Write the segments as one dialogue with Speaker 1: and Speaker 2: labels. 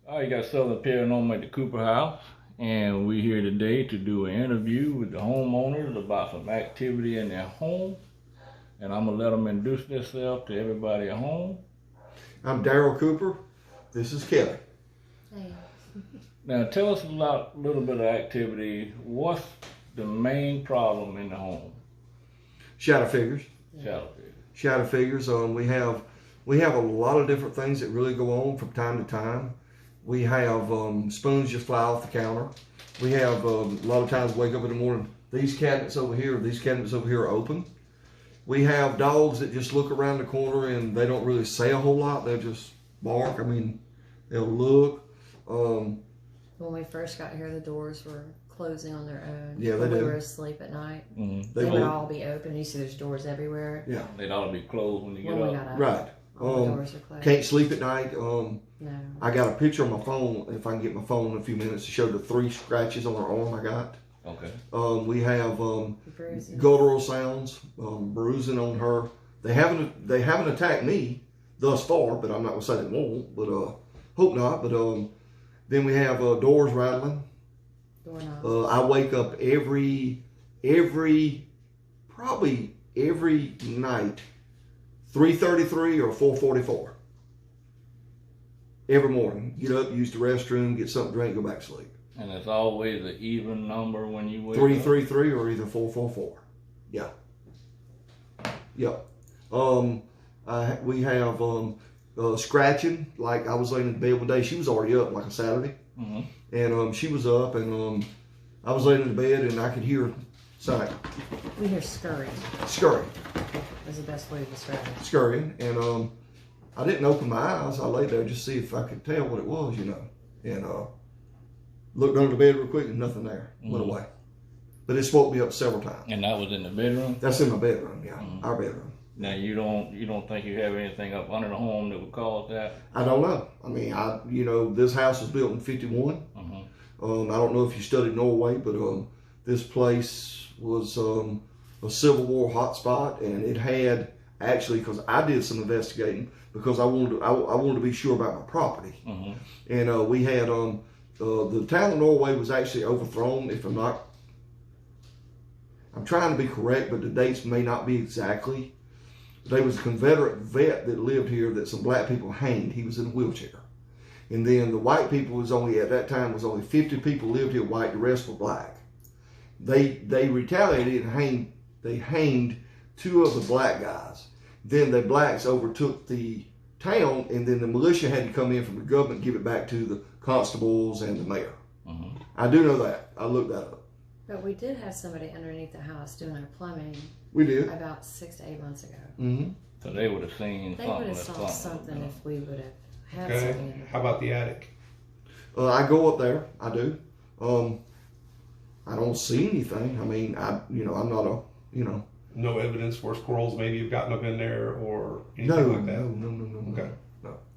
Speaker 1: All right, you got Southern Paranormal at the Cooper House, and we're here today to do an interview with the homeowners about some activity in their home. And I'm gonna let them introduce themselves to everybody at home.
Speaker 2: I'm Daryl Cooper. This is Kelly.
Speaker 3: Hey.
Speaker 1: Now, tell us a little bit of activity. What's the main problem in the home?
Speaker 2: Shadow figures.
Speaker 1: Shadow figures.
Speaker 2: Shadow figures. We have a lot of different things that really go on from time to time. We have spoons just fly off the counter. We have a lot of times wake up in the morning. These cabinets over here are open. We have dogs that just look around the corner and they don't really say a whole lot. They just bark. I mean, they'll look.
Speaker 3: When we first got here, the doors were closing on their own.
Speaker 2: Yeah, they
Speaker 3: when we
Speaker 2: do.
Speaker 3: were asleep at night.
Speaker 1: Mm-hmm.
Speaker 3: They would all be open. You see there's doors everywhere.
Speaker 2: Yeah.
Speaker 1: They'd all be closed when you get
Speaker 3: When we
Speaker 1: up.
Speaker 3: got up.
Speaker 2: Right.
Speaker 3: All the doors are closed.
Speaker 2: Can't sleep at night.
Speaker 3: No.
Speaker 2: I got a picture on my phone, if I can get my phone in a few minutes, to show the 3 scratches on her arm I got.
Speaker 1: Okay.
Speaker 2: We have
Speaker 3: Bruises.
Speaker 2: guttural sounds, bruising on her. They haven't attacked me thus far, but I'm not gonna say they won't. But hope not. But then we have doors rattling.
Speaker 3: Doorknobs.
Speaker 2: I wake up probably every night, 3:33 or 4:44. Every morning, get up, use the restroom, get something to drink, go back to sleep.
Speaker 1: And it's always an even number when you wake up?
Speaker 2: 333 or either 444. Yeah. Yep. We have scratching. Like I was laying in bed one day. She was already up, like a Saturday.
Speaker 1: Mm-hmm.
Speaker 2: And she was up, and I was laying in the bed, and I could hear something
Speaker 3: We hear scurrying.
Speaker 2: scurrying.
Speaker 3: That's the best way to describe it.
Speaker 2: Scurrying. And I didn't open my eyes. I laid there just to see if I could tell what it was, you know. And looked under the bed real quick, and nothing there. Went away. But it woke me up several times.
Speaker 1: And that was in the bedroom?
Speaker 2: That's in my bedroom, yeah. Our bedroom.
Speaker 1: Now you don't think you have anything up under the home that would cause that?
Speaker 2: I don't know. I mean, this house was built in '51.
Speaker 1: Mm-hmm.
Speaker 2: I don't know if you studied Norway, but this place was a Civil War hotspot, and it had actually, because I did some investigating because I wanted to be sure about my property,
Speaker 1: Mm-hmm.
Speaker 2: and we had the town of Norway was actually overthrown. If I'm trying to be correct, but the dates may not be exactly. There was a Confederate vet that lived here that some black people hanged. He was in a wheelchair. And then the white people at that time was only 50 people lived here white, the rest were black. They retaliated and hanged 2 of the black guys. Then the blacks overtook the town, and then the militia had to come in from the government and give it back to the constables and the mayor.
Speaker 1: Mm-hmm.
Speaker 2: I do know that. I looked that up.
Speaker 3: But we did have somebody underneath the house doing our plumbing
Speaker 2: We did.
Speaker 3: about 6 to 8 months ago.
Speaker 2: Mm-hmm.
Speaker 1: So they would have seen
Speaker 3: They
Speaker 1: something.
Speaker 3: would have
Speaker 1: that's
Speaker 3: saw something if we would have had
Speaker 4: Okay.
Speaker 3: something.
Speaker 4: How about the attic?
Speaker 2: I go up there. I do. I don't see anything. I mean, I'm not
Speaker 4: No evidence where squirrels maybe have gotten up in there or anything like that?
Speaker 2: No.
Speaker 4: Okay.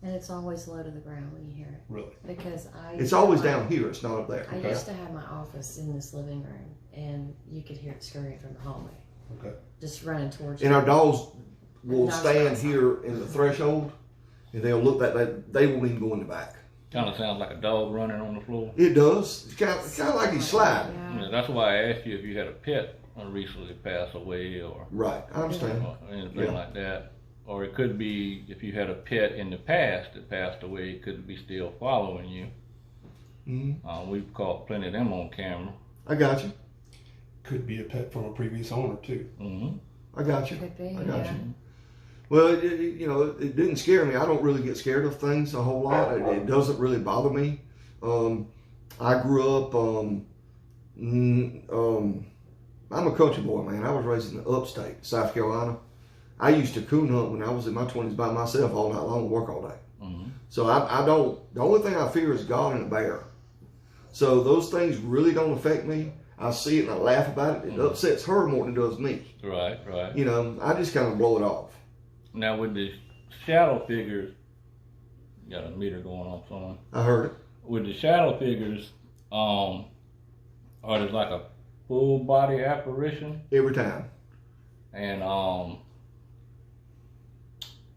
Speaker 3: And it's always low to the ground when you hear it.
Speaker 4: Really?
Speaker 3: Because
Speaker 2: It's always down here. It's not up there.
Speaker 3: I
Speaker 4: Okay.
Speaker 3: used to have my office in this living room, and you could hear it scurrying from the hallway.
Speaker 4: Okay.
Speaker 3: Just running towards
Speaker 2: And
Speaker 3: you.
Speaker 2: our dogs will
Speaker 3: Dogs
Speaker 2: stand
Speaker 3: outside.
Speaker 2: here in the threshold, and they'll look they won't even go in the back.
Speaker 1: Kind of sounds like a dog running on the floor.
Speaker 2: It does. It's kind of like he's sliding.
Speaker 3: Yeah.
Speaker 1: Yeah, that's why I asked you if you had a pet recently passed away or
Speaker 2: Right. I understand.
Speaker 1: anything
Speaker 2: Yeah.
Speaker 1: like that. Or it could be if you had a pet in the past that passed away, it could be still following you.
Speaker 2: Mm-hmm.
Speaker 1: We've caught plenty of them on camera.
Speaker 2: I got you.
Speaker 4: Could be a pet from a previous owner too.
Speaker 1: Mm-hmm.
Speaker 2: I got you.
Speaker 3: Could be,
Speaker 2: I got
Speaker 3: yeah.
Speaker 2: you. Well, it didn't scare me. I don't really get scared of things a whole lot. It doesn't really bother me. I grew up. I'm a country boy, man. I was raised in the upstate, South Carolina. I used to coon hunt when I was in my 20s by myself all night long and work all day.
Speaker 1: Mm-hmm.
Speaker 2: So I don't. The only thing I fear is God and a bear. So those things really don't affect me. I see it and I laugh about it. It upsets her more than it does me.
Speaker 1: Right.
Speaker 2: I just kind of blow it off.
Speaker 1: Now with the shadow figures, got a meter going on somewhere.
Speaker 2: I heard it.
Speaker 1: With the shadow figures, are there like a full body apparition?
Speaker 2: Every time.
Speaker 1: And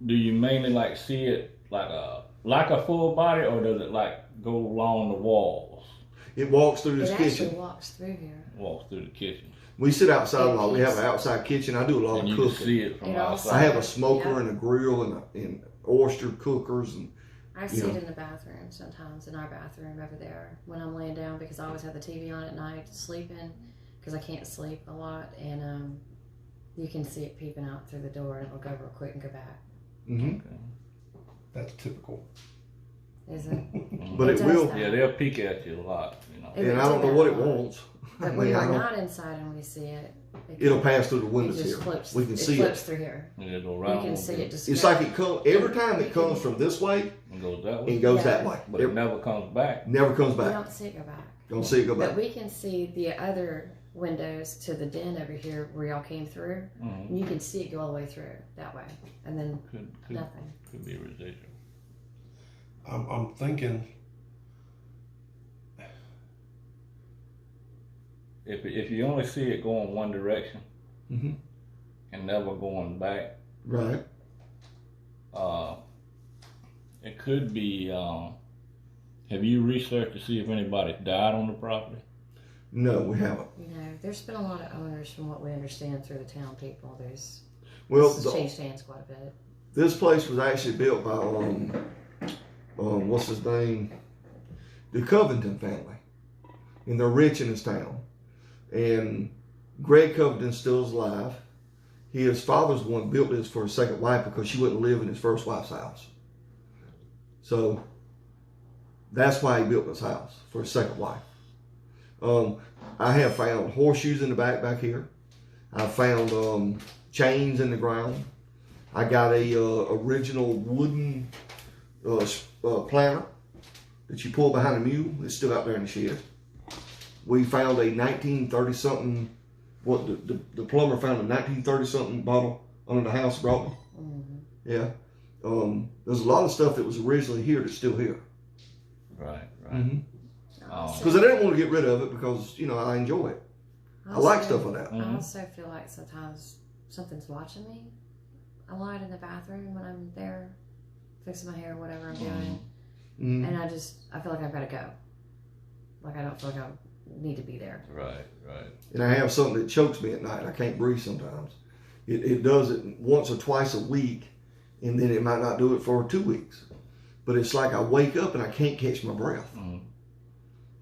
Speaker 1: do you mainly like see it like a full body, or does it like go along the walls,
Speaker 2: It walks through
Speaker 3: It
Speaker 2: this
Speaker 3: actually
Speaker 2: kitchen.
Speaker 3: walks through here.
Speaker 1: walks through the kitchen,
Speaker 2: We sit outside a
Speaker 3: It
Speaker 2: lot. We have
Speaker 3: keeps-
Speaker 2: an outside kitchen. I do a lot
Speaker 1: and
Speaker 2: of
Speaker 1: you can
Speaker 2: cooking.
Speaker 1: see it from
Speaker 3: It also-
Speaker 2: I
Speaker 1: outside.
Speaker 2: have a smoker
Speaker 3: Yeah.
Speaker 2: and a grill and oyster cookers and
Speaker 3: I see
Speaker 2: Yeah.
Speaker 3: it in the bathroom sometimes, in our bathroom over there, when I'm laying down, because I always have the TV on at night to sleep in, because I can't sleep a lot, and you can see it peeping out through the door, and it'll go real quick and go back.
Speaker 2: mhm.
Speaker 1: Okay.
Speaker 4: That's typical.
Speaker 3: Is it?
Speaker 2: But it
Speaker 3: does
Speaker 2: will.
Speaker 3: that.
Speaker 1: Yeah, they'll peek at you a lot, you know.
Speaker 3: It
Speaker 2: And
Speaker 3: would
Speaker 2: I don't
Speaker 3: do
Speaker 2: know
Speaker 3: that
Speaker 2: what
Speaker 3: a
Speaker 2: it
Speaker 3: lot.
Speaker 2: wants. I
Speaker 3: But
Speaker 2: mean,
Speaker 3: when
Speaker 2: I
Speaker 3: we're
Speaker 2: don't.
Speaker 3: not inside and we see it,
Speaker 2: It'll pass through the
Speaker 3: it
Speaker 2: windows
Speaker 3: just
Speaker 2: here.
Speaker 3: flips.
Speaker 2: We can
Speaker 3: it
Speaker 2: see
Speaker 3: flips
Speaker 2: it.
Speaker 3: through here.
Speaker 1: It'll go
Speaker 3: You
Speaker 1: right
Speaker 3: can
Speaker 1: on
Speaker 3: see
Speaker 1: through.
Speaker 3: it just.
Speaker 2: It's like it comes every time it comes from this way.
Speaker 1: and goes that way,
Speaker 2: It goes
Speaker 3: Yeah.
Speaker 2: that way.
Speaker 1: but it never comes back.
Speaker 2: Never comes
Speaker 3: We
Speaker 2: back.
Speaker 3: don't see it go back.
Speaker 2: Don't see it go
Speaker 3: But
Speaker 2: back.
Speaker 3: we can see the other windows to the den over here where y'all came through,
Speaker 1: Mhm.
Speaker 3: and you can see it go all the way through that way, and then
Speaker 1: Could
Speaker 3: nothing.
Speaker 1: could be residual.
Speaker 4: I'm thinking,
Speaker 1: If you only see it going one direction
Speaker 2: Mhm.
Speaker 1: and never going back,
Speaker 2: Right.
Speaker 1: it could be. Have you researched to see if anybody died on the property?
Speaker 2: No, we haven't.
Speaker 3: You know, there's been a lot of owners, from what we understand through the town people.
Speaker 2: Well,
Speaker 3: This has changed hands quite a bit.
Speaker 2: this place was actually built by what's his name, the Covington family, and they're rich in this town. And Greg Covington still is alive. His father's the one who built this for his second wife because she wouldn't live in his first wife's house. So that's why he built this house, for his second wife. I have found horseshoes in the back here. I found chains in the ground. I got a original wooden planter that you pull behind a mule. It's still out there in the shed. We found a 1930 something. What the plumber found a 1930 something bottle under the house brought me.
Speaker 3: Mm-hmm.
Speaker 2: Yeah. There's a lot of stuff that was originally here that's still here.
Speaker 1: Right, right.
Speaker 2: Mm-hmm.
Speaker 1: Oh.
Speaker 2: Because I didn't want to get rid of it because I enjoy it. I like stuff like that.
Speaker 3: I
Speaker 1: Mhm.
Speaker 3: also feel like sometimes something's watching me a lot in the bathroom when I'm there fixing my hair, whatever I'm doing,
Speaker 2: Mm-hmm.
Speaker 3: and I feel like I've got to go. Like I don't feel like I need to be there.
Speaker 1: Right, right.
Speaker 2: And I have something that chokes me at night. I can't breathe sometimes. It does it once or twice a week, and then it might not do it for 2 weeks. But it's like I wake up and I can't catch my breath.
Speaker 1: Mhm.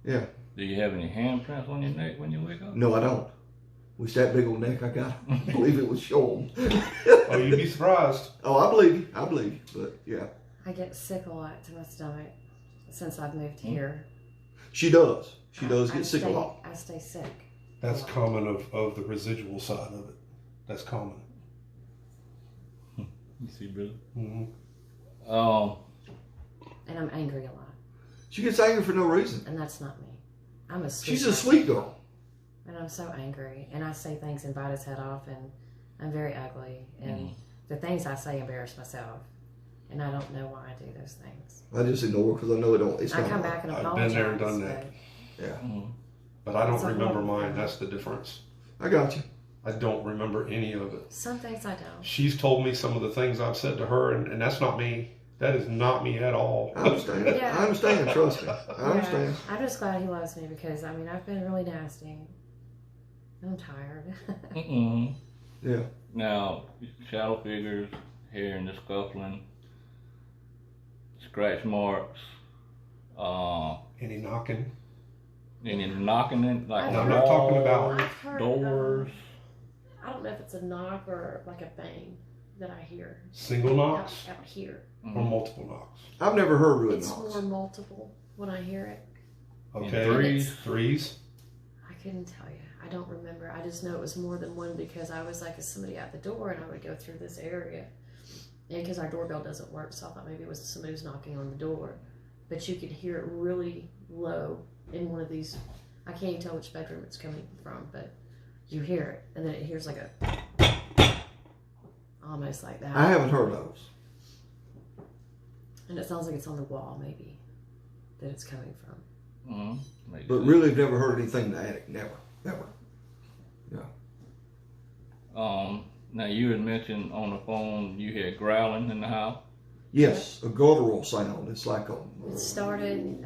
Speaker 2: Yeah.
Speaker 1: Do you have any handprints on your neck when you wake up?
Speaker 2: No, I don't. With that big old neck I got, I believe it would show them.
Speaker 4: oh, you'd be surprised.
Speaker 2: Oh, I believe you. I believe you. But yeah,
Speaker 3: I get sick a lot to my stomach since I've moved here.
Speaker 2: she does. She does
Speaker 3: I
Speaker 2: get sick a
Speaker 3: stay-
Speaker 2: lot.
Speaker 3: I stay sick.
Speaker 4: That's common of the residual side of it. That's common.
Speaker 1: You see, brother.
Speaker 4: Mm-hmm.
Speaker 3: And I'm angry a lot.
Speaker 2: She gets angry for no reason.
Speaker 3: And that's not me. I'm a sweet
Speaker 2: She's a
Speaker 3: person.
Speaker 2: sweet girl.
Speaker 3: And I'm so angry. And I say things and bite his head off. And I'm very ugly. And the things I say embarrass myself. And I don't know why I do those things.
Speaker 2: I just ignore because I know it don't. It's
Speaker 3: I
Speaker 2: not
Speaker 3: come
Speaker 2: right.
Speaker 3: back and
Speaker 4: I've been
Speaker 3: apologize.
Speaker 4: there and done that.
Speaker 2: Yeah,
Speaker 1: Mhm.
Speaker 4: But I don't
Speaker 3: It's a
Speaker 4: remember
Speaker 3: horrible
Speaker 4: mine.
Speaker 3: thing.
Speaker 4: That's the difference.
Speaker 2: I got you.
Speaker 4: I don't remember any of it.
Speaker 3: but some things I don't.
Speaker 4: She's told me some of the things I've said to her, and that's not me. That is not me at all.
Speaker 2: I understand.
Speaker 3: Yeah.
Speaker 2: I understand. Trust me. I understand.
Speaker 3: I'm just glad he loves me because, I mean, I've been really nasty. I'm tired.
Speaker 1: Mm-mm.
Speaker 2: Yeah.
Speaker 1: Now, shadow figures, hair in the scuffling, scratch marks,
Speaker 4: Any knocking?
Speaker 1: any knocking in, like
Speaker 3: I've
Speaker 4: No, I'm
Speaker 1: the
Speaker 4: not talking
Speaker 1: walls,
Speaker 4: about-
Speaker 3: I've heard,
Speaker 1: doors.
Speaker 3: I don't know if it's a knock or like a bang that I hear
Speaker 4: Single knocks
Speaker 3: out here.
Speaker 4: or multiple knocks?
Speaker 2: I've never heard real
Speaker 3: It's
Speaker 2: knocks.
Speaker 3: more multiple when I hear it.
Speaker 4: Okay.
Speaker 1: threes.
Speaker 4: Threes?
Speaker 3: I couldn't tell you. I don't remember. I just know it was more than one because I was like, is somebody at the door? And I would go through this area. And because our doorbell doesn't work, so I thought maybe it was somebody who's knocking on the door. But you could hear it really low in one of these. I can't even tell which bedroom it's coming from, but you hear it. And then it hears like a, almost like that.
Speaker 2: I haven't heard those.
Speaker 3: And it sounds like it's on the wall, maybe, that it's coming from.
Speaker 1: Makes
Speaker 2: But
Speaker 1: sense.
Speaker 2: really, I've never heard anything in the attic. Never. Never.
Speaker 1: Now you had mentioned on the phone you had growling in the house.
Speaker 2: Yes, a guttural sound. It's like
Speaker 3: It started.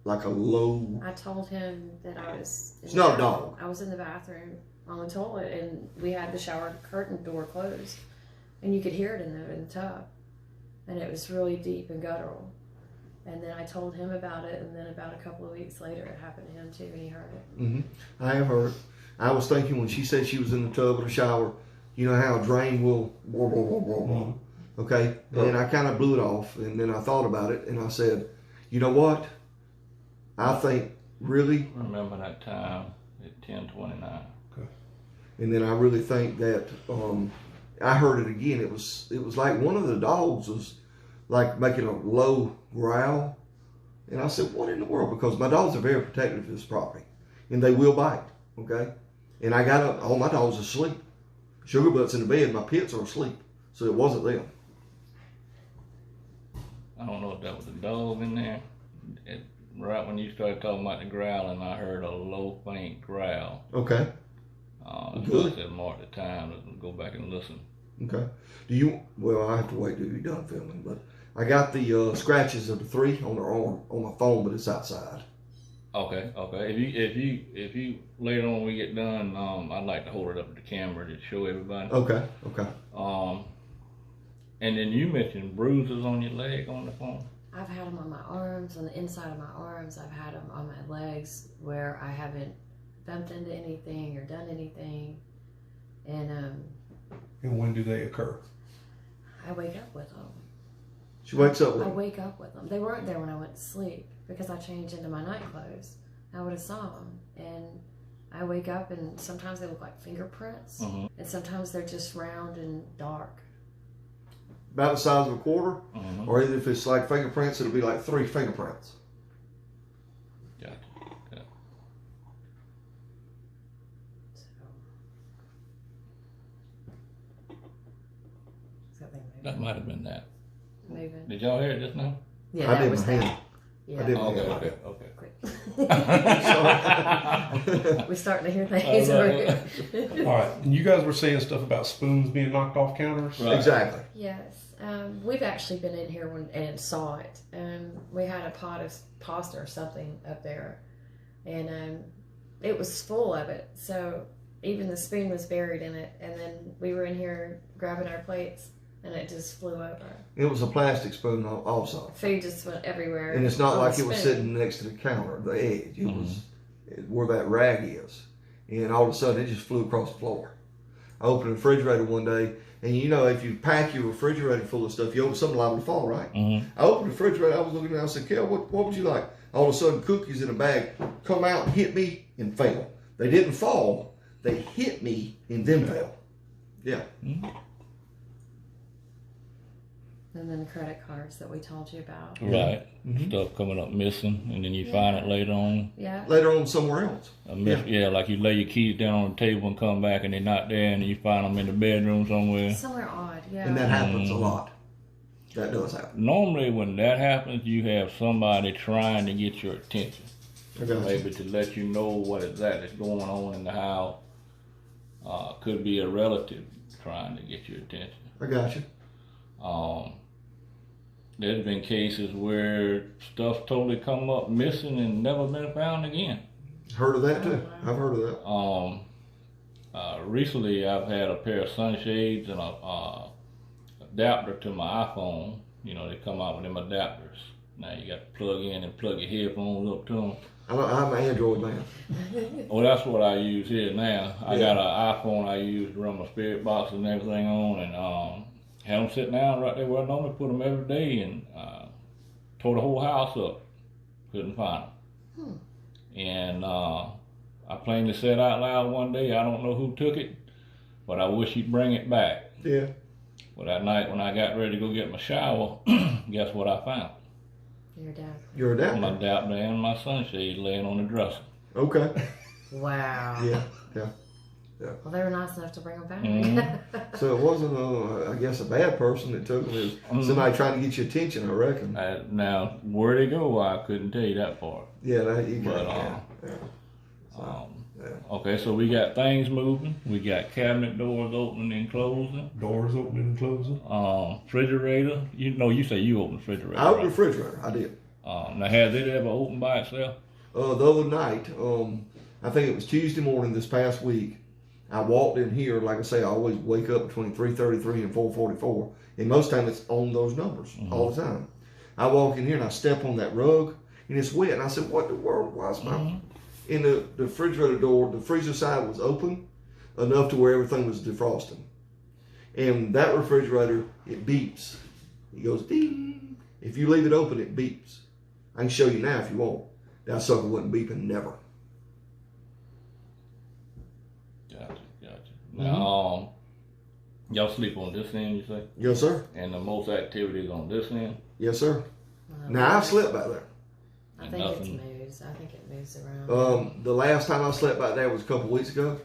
Speaker 2: a low.
Speaker 3: I told him that I was.
Speaker 2: It's not a dog.
Speaker 3: I was in the bathroom on the toilet, and we had the shower curtain door closed, and you could hear it in the tub, and it was really deep and guttural. And then I told him about it, and then about a couple of weeks later, it happened to him too, and he heard it.
Speaker 2: Mm-hmm. I have heard. I was thinking when she said she was in the tub or the shower, you know how a drain will, blah, blah, blah, blah, blah.
Speaker 4: Mm-hmm.
Speaker 2: Okay, and I kind of blew it off, and then I thought about it, and I said, you know what? I think really.
Speaker 1: Remember that time at 10:29.
Speaker 4: Okay.
Speaker 2: And then I really think that I heard it again. It was like one of the dogs was like making a low growl, and I said, "What in the world?" Because my dogs are very protective of this property, and they will bite. Okay, and I got up. All my dogs are asleep. Sugar Butt's in the bed. My pits are asleep, so it wasn't them.
Speaker 1: I don't know if that was a dog in there. Right when you started talking about the growling, I heard a low, faint growl.
Speaker 2: Okay.
Speaker 1: Good. I said mark the time. Let's go back and listen.
Speaker 2: Okay. Well, I have to wait till you're done filming, but I got the scratches of the 3 on her arm on my phone, but it's outside.
Speaker 1: Okay. If you later on when we get done, I'd like to hold it up to the camera to show everybody.
Speaker 2: Okay.
Speaker 1: And then you mentioned bruises on your leg on the phone.
Speaker 3: I've had them on my arms, on the inside of my arms. I've had them on my legs where I haven't bumped into anything or done anything. And
Speaker 4: when do they occur?
Speaker 3: I wake up with them.
Speaker 2: She wakes up with
Speaker 3: I
Speaker 2: them.
Speaker 3: wake up with them. They weren't there when I went to sleep because I changed into my night clothes. I would have saw them. And I wake up and sometimes they look like fingerprints.
Speaker 1: Mm-hmm.
Speaker 3: And sometimes they're just round and dark.
Speaker 2: About the size of a quarter,
Speaker 1: Mm-hmm.
Speaker 2: or if it's like fingerprints, it'll be like 3 fingerprints.
Speaker 1: Gotcha. That might have been that.
Speaker 3: Maybe.
Speaker 1: Did y'all hear it just now?
Speaker 3: Yeah,
Speaker 2: I
Speaker 3: that
Speaker 2: did
Speaker 3: was
Speaker 2: my
Speaker 3: that.
Speaker 2: hand.
Speaker 3: Yeah.
Speaker 2: I did my
Speaker 1: Okay.
Speaker 3: Quick. We're starting to hear things.
Speaker 4: All right. And you guys were saying stuff about spoons being knocked off counters.
Speaker 1: Right.
Speaker 2: Exactly.
Speaker 3: Yes. We've actually been in here and saw it. We had a pot of pasta or something up there, and it was full of it. So even the spoon was buried in it. And then we were in here grabbing our plates, and it just flew over.
Speaker 2: It was a plastic spoon also.
Speaker 3: Food just went everywhere.
Speaker 2: And it's not
Speaker 3: on
Speaker 2: like
Speaker 3: the
Speaker 2: it was
Speaker 3: spoon.
Speaker 2: sitting next to the counter, the edge. It was where that rag is. And all of a sudden, it just flew across the floor. I opened the refrigerator one day, and you know, if you pack your refrigerator full of stuff, you open something liable to fall, right?
Speaker 1: Mm-hmm.
Speaker 2: I opened the refrigerator, I was looking around, I said, Kel, what would you like? All of a sudden, cookies in a bag come out and hit me and fell. They didn't fall, they hit me and then fell. Yeah.
Speaker 1: Mm-hmm.
Speaker 3: And then the credit cards that we told you about.
Speaker 1: Right.
Speaker 2: Mm-hmm.
Speaker 1: Stuff coming up missing, and then you find it later on.
Speaker 3: Yeah.
Speaker 2: Later on, somewhere else.
Speaker 1: Yeah, like you lay your keys down on the table and come back, and they're not there, and you find them in the bedroom somewhere.
Speaker 3: Somewhere odd, yeah.
Speaker 2: And that happens a lot. That does happen.
Speaker 1: Normally, when that happens, you have somebody trying to get your attention.
Speaker 2: I got you.
Speaker 1: Maybe to let you know what exactly is going on in the house. Could be a relative trying to get your attention.
Speaker 2: I got you.
Speaker 1: There's been cases where stuff totally come up missing and never been found again.
Speaker 2: Heard of that too. I've heard of that.
Speaker 1: Recently, I've had a pair of sunshades and a adapter to my iPhone. You know, they come out with them adapters. Now you got to plug in and plug your headphones up to them.
Speaker 2: I'm an Android man.
Speaker 1: Well, that's what I use here now. I got an iPhone I use to run my spirit box and everything on, and had them sitting down right there where I normally put them every day, and tore the whole house up. Couldn't find them. And I plainly said out loud one day, I don't know who took it, but I wish you'd bring it back.
Speaker 2: Yeah.
Speaker 1: Well, that night when I got ready to go get my shower, guess what I found?
Speaker 3: Your dad.
Speaker 2: You're a dad.
Speaker 1: My adapter and my sunshade laying on the dresser.
Speaker 2: Okay.
Speaker 3: Wow.
Speaker 2: Yeah.
Speaker 3: Well, they were nice enough to bring them back.
Speaker 1: Mm-hmm.
Speaker 2: So it wasn't, I guess, a bad person that took them. It was somebody trying to get your attention, I reckon.
Speaker 1: Now, where they go, I couldn't tell you that part.
Speaker 2: Yeah, you
Speaker 1: But,
Speaker 2: got
Speaker 1: Okay, so we got things moving. We got cabinet doors opening and closing.
Speaker 4: Doors opening and closing.
Speaker 1: Refrigerator. You say you opened the refrigerator.
Speaker 2: I opened the
Speaker 1: right?
Speaker 2: refrigerator. I did.
Speaker 1: Now, has it ever opened by itself?
Speaker 2: The other night, I think it was Tuesday morning this past week, I walked in here. Like I say, I always wake up between 3:33 and 4:44, and most time it's on those numbers all the time. I walk in here and I step on that rug, and it's wet. And I said, "What the world? Why is my?" In the refrigerator door, the freezer side was open enough to where everything was defrosting, and that refrigerator, it beeps. It goes ding. If you leave it open, it beeps. I can show you now if you want. That sucker wasn't beeping, never.
Speaker 1: Gotcha. Now, y'all sleep on this end, you say?
Speaker 2: Yes, sir.
Speaker 1: And the most activities on this end?
Speaker 2: Yes, sir. Now, I've slept back there.
Speaker 3: I think it moves. I think it moves around.
Speaker 2: The last time I slept back there was a couple weeks ago,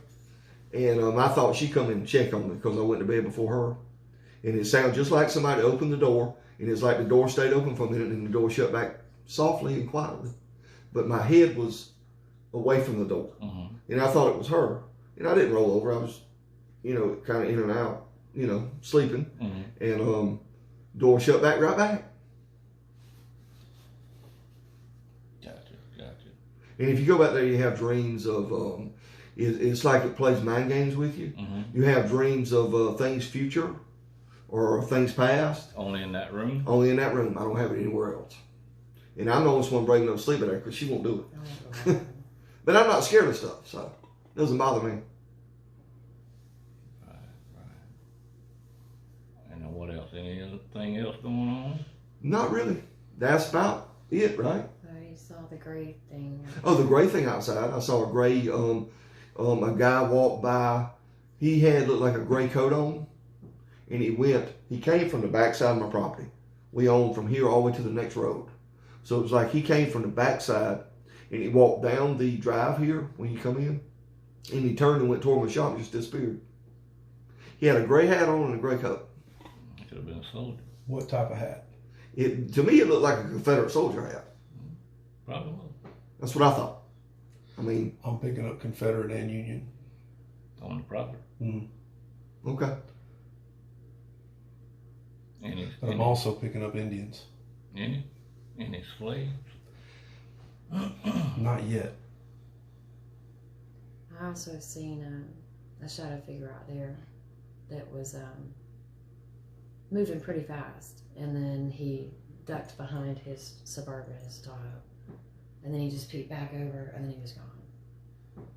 Speaker 2: and I thought she'd come in and check on me because I went to bed before her. And it sounded just like somebody opened the door, and it's like the door stayed open for a minute and the door shut back softly and quietly. But my head was away from the door, and I thought it was her. And I didn't roll over. I was, kind of in and out, sleeping. And door shut back right back.
Speaker 1: Gotcha.
Speaker 2: And if you go back there, you have dreams of, it's like it plays mind games with you. You have dreams of things future or things past.
Speaker 1: Only in that room?
Speaker 2: Only in that room. I don't have it anywhere else. And I'm the only one breaking up sleep in there because she won't do it. But I'm not scared of stuff, so it doesn't bother me.
Speaker 1: Right. And then what else? Anything else going on?
Speaker 2: Not really. That's about it, right?
Speaker 3: Oh, you saw the gray thing.
Speaker 2: Oh, the gray thing outside. I saw a gray, a guy walk by. He looked like a gray coat on. And he came from the backside of my property. We own from here all the way to the next road. So it was like he came from the backside and he walked down the drive here when you come in. And he turned and went toward my shop and just disappeared. He had a gray hat on and a gray coat.
Speaker 1: Could have been a soldier.
Speaker 4: What type of hat?
Speaker 2: To me, it looked like a Confederate soldier hat.
Speaker 1: Probably.
Speaker 2: That's what I thought. I mean,
Speaker 4: I'm picking up Confederate and Union.
Speaker 1: On the property.
Speaker 2: Okay.
Speaker 4: But I'm also picking up Indians.
Speaker 1: Any slaves?
Speaker 4: Not yet.
Speaker 3: I also seen a shadow figure out there that was moving pretty fast, and then he ducked behind his Suburban, his Tahoe, and then he just peeked back over, and then he was gone.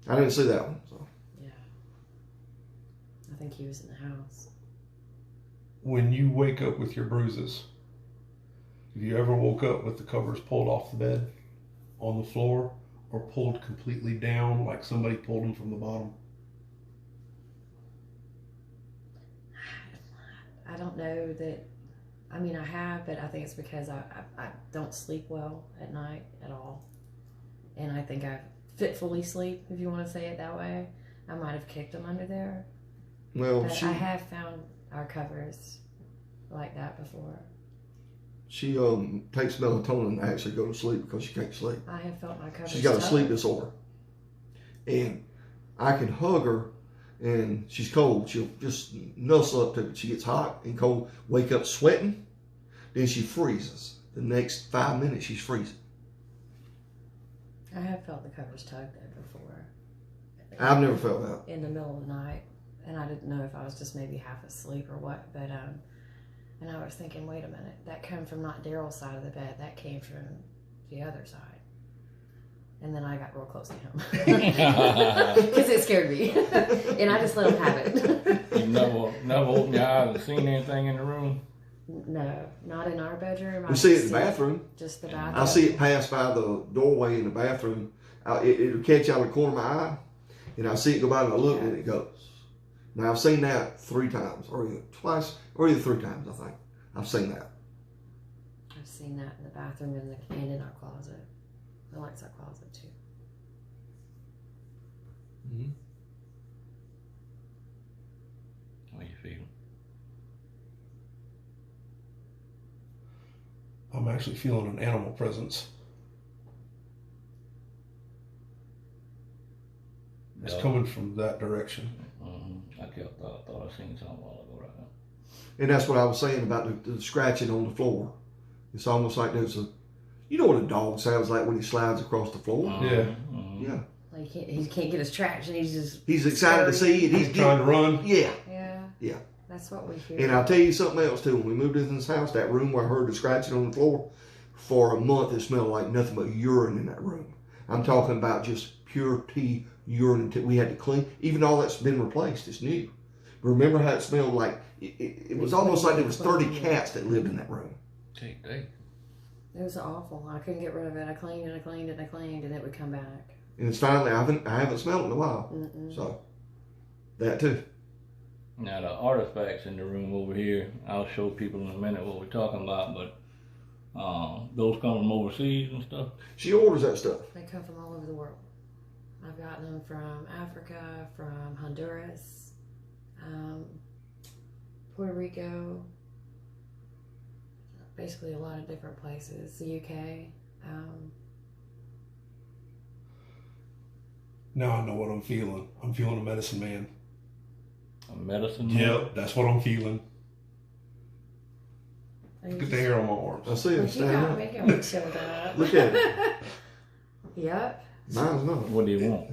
Speaker 2: I didn't see that one. So.
Speaker 3: Yeah, I think he was in the house.
Speaker 4: When you wake up with your bruises, have you ever woke up with the covers pulled off the bed on the floor or pulled completely down like somebody pulled them from the bottom?
Speaker 3: I don't know that. I mean, I have, but I think it's because I don't sleep well at night at all. And I think I fitfully sleep, if you want to say it that way. I might have kicked them under there.
Speaker 2: Well,
Speaker 3: but I have found our covers like that before.
Speaker 2: She takes melatonin to actually go to sleep because she can't sleep.
Speaker 3: I have felt my covers.
Speaker 2: She's got a
Speaker 3: tugged.
Speaker 2: sleep disorder. And I can hug her and she's cold. She'll just nuzzle up to it. She gets hot and cold, wake up sweating, then she freezes. The next 5 minutes she's freezing.
Speaker 3: I have felt the covers tugged though before.
Speaker 2: I've never felt that.
Speaker 3: In the middle of the night. And I didn't know if I was just maybe half asleep or what, but and I was thinking, wait a minute, that came from not Daryl's side of the bed, that came from the other side. And then I got real close to him because it scared me, and I just let him have it.
Speaker 1: You never opened your eyes and seen anything in the room?
Speaker 3: No, not in our bedroom.
Speaker 2: We see it in the bathroom.
Speaker 3: Just the bathroom.
Speaker 2: I see it pass by the doorway in the bathroom. It'll catch out of the corner of my eye, and I see it go by and I look and it goes. Now I've seen that 3 times, or either twice, or either 3 times. I think I've seen that.
Speaker 3: I've seen that in the bathroom and in our closet. I like that closet too.
Speaker 2: Mm-hmm.
Speaker 1: How you feeling?
Speaker 4: I'm actually feeling an animal presence. It's coming from that direction.
Speaker 1: I thought I seen something a while ago right now.
Speaker 2: And that's what I was saying about the scratching on the floor. It's almost like there's a, you know what a dog sounds like when he slides across the floor?
Speaker 4: Yeah.
Speaker 2: Yeah.
Speaker 3: Like he can't get his traction.
Speaker 2: He's excited to see it.
Speaker 4: He's trying to run.
Speaker 2: Yeah.
Speaker 3: Yeah.
Speaker 2: Yeah.
Speaker 3: That's what we hear.
Speaker 2: And I'll tell you something else too. When we moved into this house, that room where I heard the scratching on the floor, for a month it smelled like nothing but urine in that room. I'm talking about just pure tea urine. We had to clean. Even all that's been replaced. It's new. Remember how it smelled like? It was almost like there was 30 cats that lived in that room.
Speaker 1: Take day.
Speaker 3: It was awful. I couldn't get rid of it. I cleaned and I cleaned and I cleaned, and it would come back.
Speaker 2: And it's finally, I haven't smelled it in a while. So that too.
Speaker 1: Now the artifacts in the room over here, I'll show people in a minute what we're talking about, but those come from overseas and stuff.
Speaker 2: She orders that stuff.
Speaker 3: They come from all over the world. I've gotten them from Africa, from Honduras, Puerto Rico, basically a lot of different places, the UK.
Speaker 4: Now I know what I'm feeling. I'm feeling a medicine man.
Speaker 1: A medicine man?
Speaker 4: Yep, that's what I'm feeling. Look at the hair on my arms.
Speaker 2: I see it
Speaker 3: You
Speaker 2: standing
Speaker 3: got
Speaker 2: up.
Speaker 3: me going chilled up.
Speaker 2: Look at it.
Speaker 3: Yep.
Speaker 2: Mine's not.
Speaker 1: What do you want?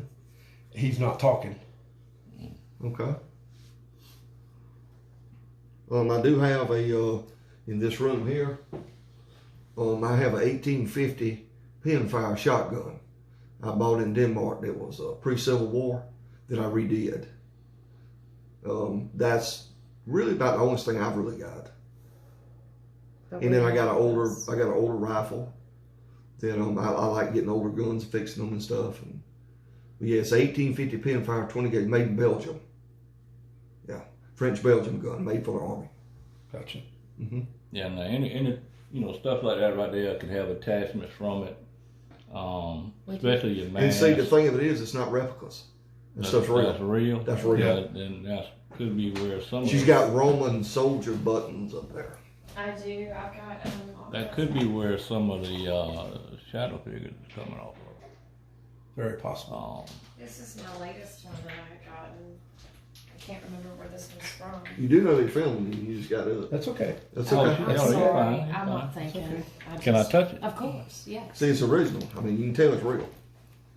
Speaker 4: He's not talking.
Speaker 2: Okay. I do have a in this room here. I have a 1850 pinfire shotgun I bought in Denmark that was pre-Civil War that I redid. That's really about the only thing I've really got. And then I got an older rifle. Then I like getting older guns, fixing them and stuff. And yeah, it's 1850 pinfire 20 gauge, made in Belgium. Yeah, French Belgium gun, made for the army.
Speaker 4: Gotcha.
Speaker 2: Mm-hmm.
Speaker 1: Yeah, now any stuff like that right there could have attachments from it. Especially your mask.
Speaker 2: And see, the thing of it is, it's not replicas. That stuff's real.
Speaker 1: That's real.
Speaker 2: That's real.
Speaker 1: Yeah, then that could be where some.
Speaker 2: She's got Roman soldier buttons up there.
Speaker 3: I do. I've got.
Speaker 1: That could be where some of the shadow figures are coming off of.
Speaker 4: Very possible.
Speaker 3: This is my latest one that I've gotten. I can't remember where this one's from.
Speaker 2: You do know they're filming. You just got to.
Speaker 4: That's okay.
Speaker 2: That's
Speaker 1: Oh,
Speaker 2: okay.
Speaker 1: yeah.
Speaker 3: I'm
Speaker 1: you're
Speaker 3: sorry.
Speaker 1: fine, you're
Speaker 3: I'm not
Speaker 1: fine.
Speaker 3: thinking.
Speaker 1: Can I touch it?
Speaker 3: Of course, yes.
Speaker 2: See, it's original. I mean, you can tell it's real.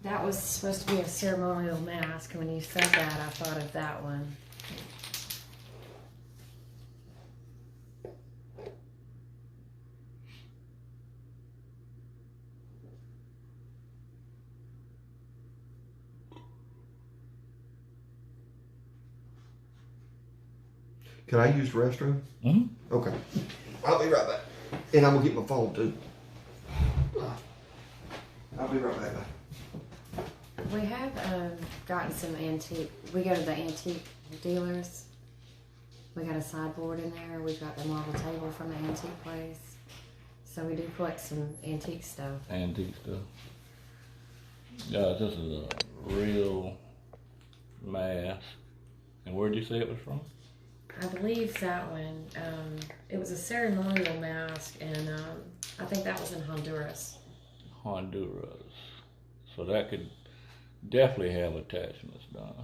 Speaker 3: That was supposed to be a ceremonial mask. When you said that, I thought of that one.
Speaker 2: Can I use the restroom?
Speaker 1: Mm-hmm.
Speaker 2: Okay. I'll be right back. And I'm going to get my phone too. I'll be right back.
Speaker 3: We have gotten some antique. We go to the antique dealers. We got a sideboard in there. We've got the marble table from the antique place. So we do collect some antique stuff.
Speaker 1: Antique stuff. Yeah, this is a real mask. And where'd you say it was from?
Speaker 3: I believe that one. It was a ceremonial mask, and I think that was in Honduras.
Speaker 1: Honduras. So that could definitely have attachments done.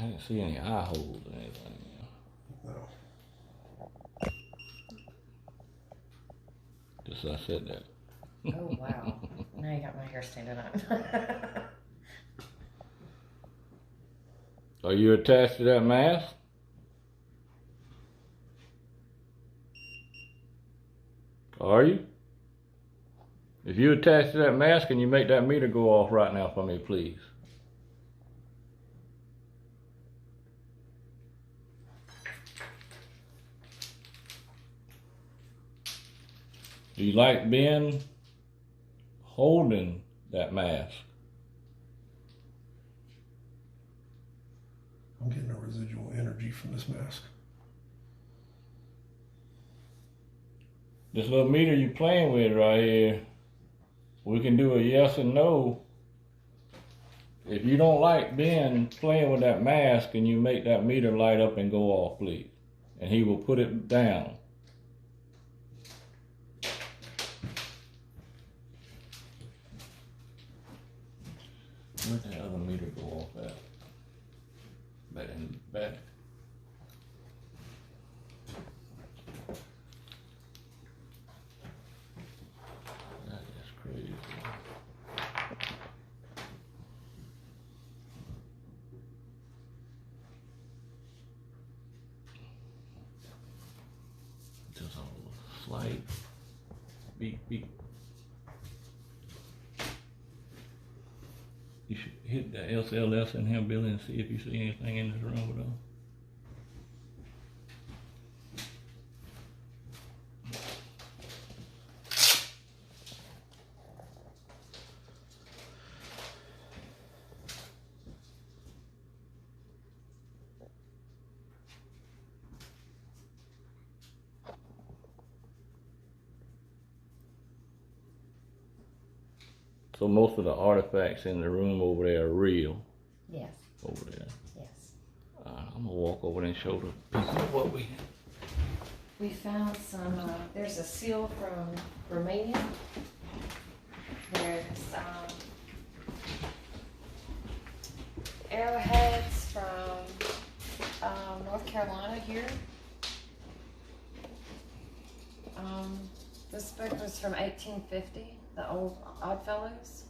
Speaker 1: I didn't see any eye holes or anything.
Speaker 4: No.
Speaker 1: Just as I said that.
Speaker 3: Oh, wow. Now you got my hair standing up.
Speaker 1: Are you attached to that mask? Are you? If you attach to that mask, can you make that meter go off right now for me, please? Do you like being holding that mask?
Speaker 4: I'm getting a residual energy from this mask.
Speaker 1: This little meter you're playing with right here, we can do a yes and no. If you don't like Ben playing with that mask, can you make that meter light up and go off, please? And he will put it down. Where'd the other meter go off at? Back in the back. That is crazy. Just a slight beep beep. You should hit the SLS in here, Billy, and see if you see anything in this room with them. So most of the artifacts in the room over there are real.
Speaker 3: Yes.
Speaker 1: Over there.
Speaker 3: Yes.
Speaker 1: I'm gonna walk over there and show the people what
Speaker 3: We found some. There's a seal from Romania. There's arrowheads from North Carolina here. This book was from 1850, the old Oddfellows.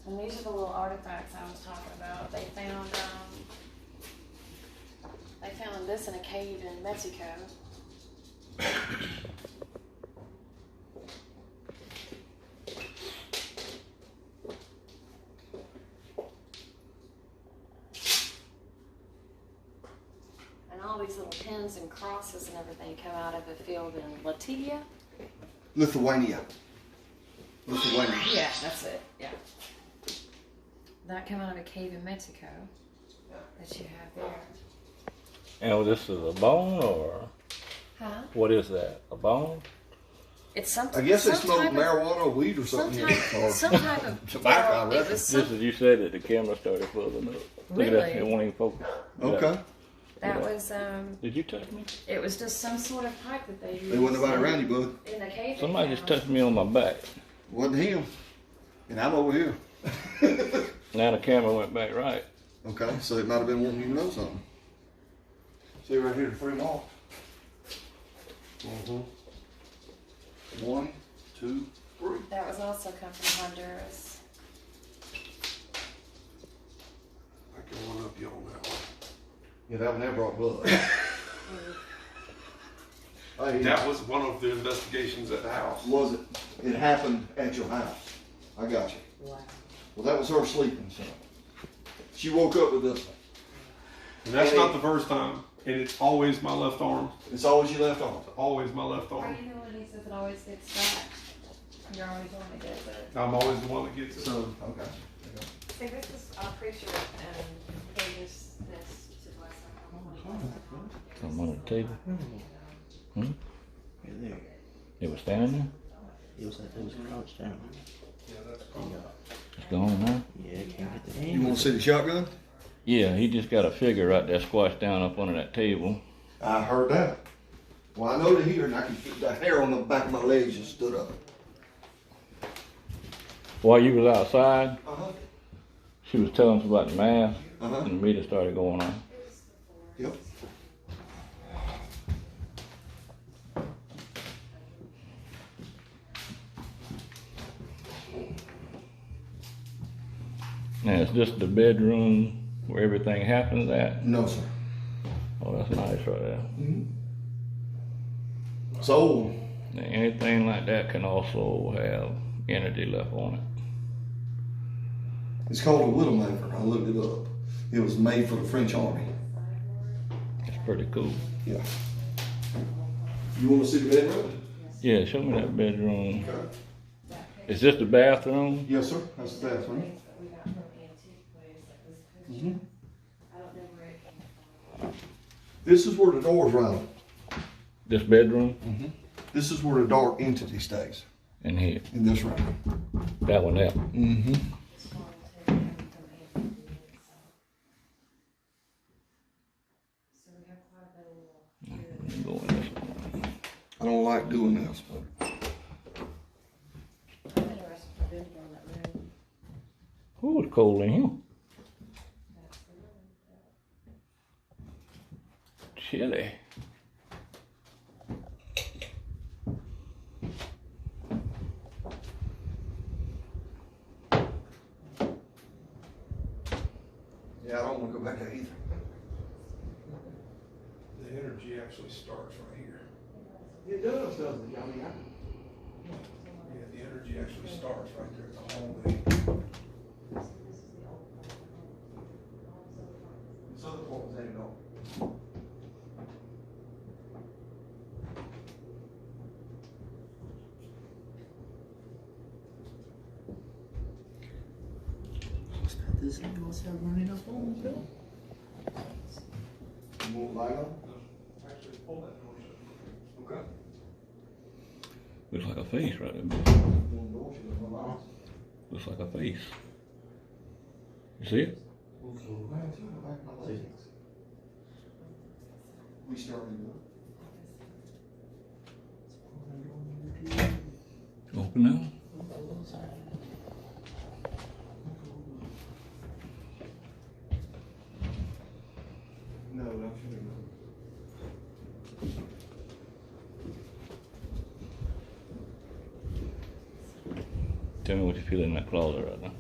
Speaker 3: And these are the little artifacts I was talking about. They found this in a cave in Mexico. And all these little pins and crosses and everything come out of a field in Latvia.
Speaker 2: Lithuania.
Speaker 3: Yeah, that's it. Yeah. That came out of a cave in Mexico that you have there.
Speaker 1: And this is a bone, or
Speaker 3: Huh?
Speaker 1: what is that? A bone?
Speaker 3: It's some.
Speaker 2: I guess they
Speaker 3: some
Speaker 2: smoked
Speaker 3: type of-
Speaker 2: marijuana or weed or
Speaker 3: Some
Speaker 2: something.
Speaker 3: type, some type of
Speaker 2: tobacco, I
Speaker 3: well, it
Speaker 2: reckon.
Speaker 3: was some,
Speaker 1: Just as you said it, the camera started fuzzing up. Look at that,
Speaker 3: Really?
Speaker 1: it won't even focus.
Speaker 2: Okay.
Speaker 3: that was
Speaker 1: Did you touch me?
Speaker 3: it was just some sort of pipe that they used.
Speaker 2: There wasn't nobody around you, bud.
Speaker 3: in the cave. they
Speaker 1: Somebody just
Speaker 3: found.
Speaker 1: touched me on my back.
Speaker 2: Wasn't him. And I'm over here.
Speaker 1: Now the camera went back right.
Speaker 2: Okay, so it might have been wanting you to know something. See right here, the three marks. Mm-hmm. 1, 2, 3.
Speaker 3: That was also come from Honduras.
Speaker 4: I can one up you on that one.
Speaker 2: Yeah, that one never brought blood. Hey,
Speaker 4: That was one of the investigations at the house.
Speaker 2: was it? It happened at your house. I got you.
Speaker 3: Wow.
Speaker 2: Well, that was her sleeping, so. She woke up with this one.
Speaker 4: And that's not the first time. And it's always my left arm.
Speaker 2: It's always you left on.
Speaker 4: Always my left
Speaker 3: Are
Speaker 4: arm.
Speaker 3: you the one who says it always gets back? You're always the one that gets it.
Speaker 4: I'm always the one that gets it.
Speaker 2: So, okay.
Speaker 3: See, this is, I'm pretty sure, they use this to bless our
Speaker 1: I'm on the table. Hmm?
Speaker 5: Right there.
Speaker 1: It was standing there?
Speaker 5: It was crouched down.
Speaker 1: It's gone now?
Speaker 5: Yeah, can't get the
Speaker 2: You
Speaker 5: hand.
Speaker 2: want to see the shotgun?
Speaker 1: Yeah, he just got a figure right there squashed down up under that table.
Speaker 2: I heard that. Well, I know to hear, and I can feel the hair on the back of my legs just stood up.
Speaker 1: While you was outside,
Speaker 2: Uh-huh.
Speaker 1: she was telling us about the mask,
Speaker 2: Uh-huh.
Speaker 1: and the meter started going on.
Speaker 2: Yep.
Speaker 1: Now, is this the bedroom where everything happens at?
Speaker 2: No, sir.
Speaker 1: Oh, that's nice right there.
Speaker 2: It's old.
Speaker 1: Now, anything like that can also have energy left on it.
Speaker 2: It's called a Widowmaker. I looked it up. It was made for the French Army.
Speaker 1: It's pretty cool.
Speaker 2: Yeah. You want to see the bedroom?
Speaker 1: Yeah, show me that bedroom.
Speaker 2: Okay.
Speaker 1: Is this the bathroom?
Speaker 2: Yes, sir. That's the bathroom. Mm-hmm. This is where the door's right.
Speaker 1: This bedroom?
Speaker 2: This is where the dark entity stays.
Speaker 1: And here.
Speaker 2: In this room.
Speaker 1: That one there.
Speaker 2: Mm-hmm.
Speaker 1: Go in this one.
Speaker 2: I don't like doing this, but
Speaker 1: Ooh, it's cold in here. Chilly.
Speaker 2: Yeah, I don't want to go back there either.
Speaker 4: The energy actually starts right here.
Speaker 2: It does, doesn't it? I mean,
Speaker 4: Yeah, the energy actually starts right there at the hallway.
Speaker 2: this other part was added on.
Speaker 5: This thing must have running up on the bill.
Speaker 2: You want light on?
Speaker 4: Actually, pull that door shut.
Speaker 2: Okay.
Speaker 1: Looks like a face right there.
Speaker 2: One door, she doesn't allow us.
Speaker 1: Looks like a face. You see it?
Speaker 2: We started.
Speaker 1: Open now.
Speaker 2: No, I'm sure.
Speaker 1: Tell me what you feel in that closet right now.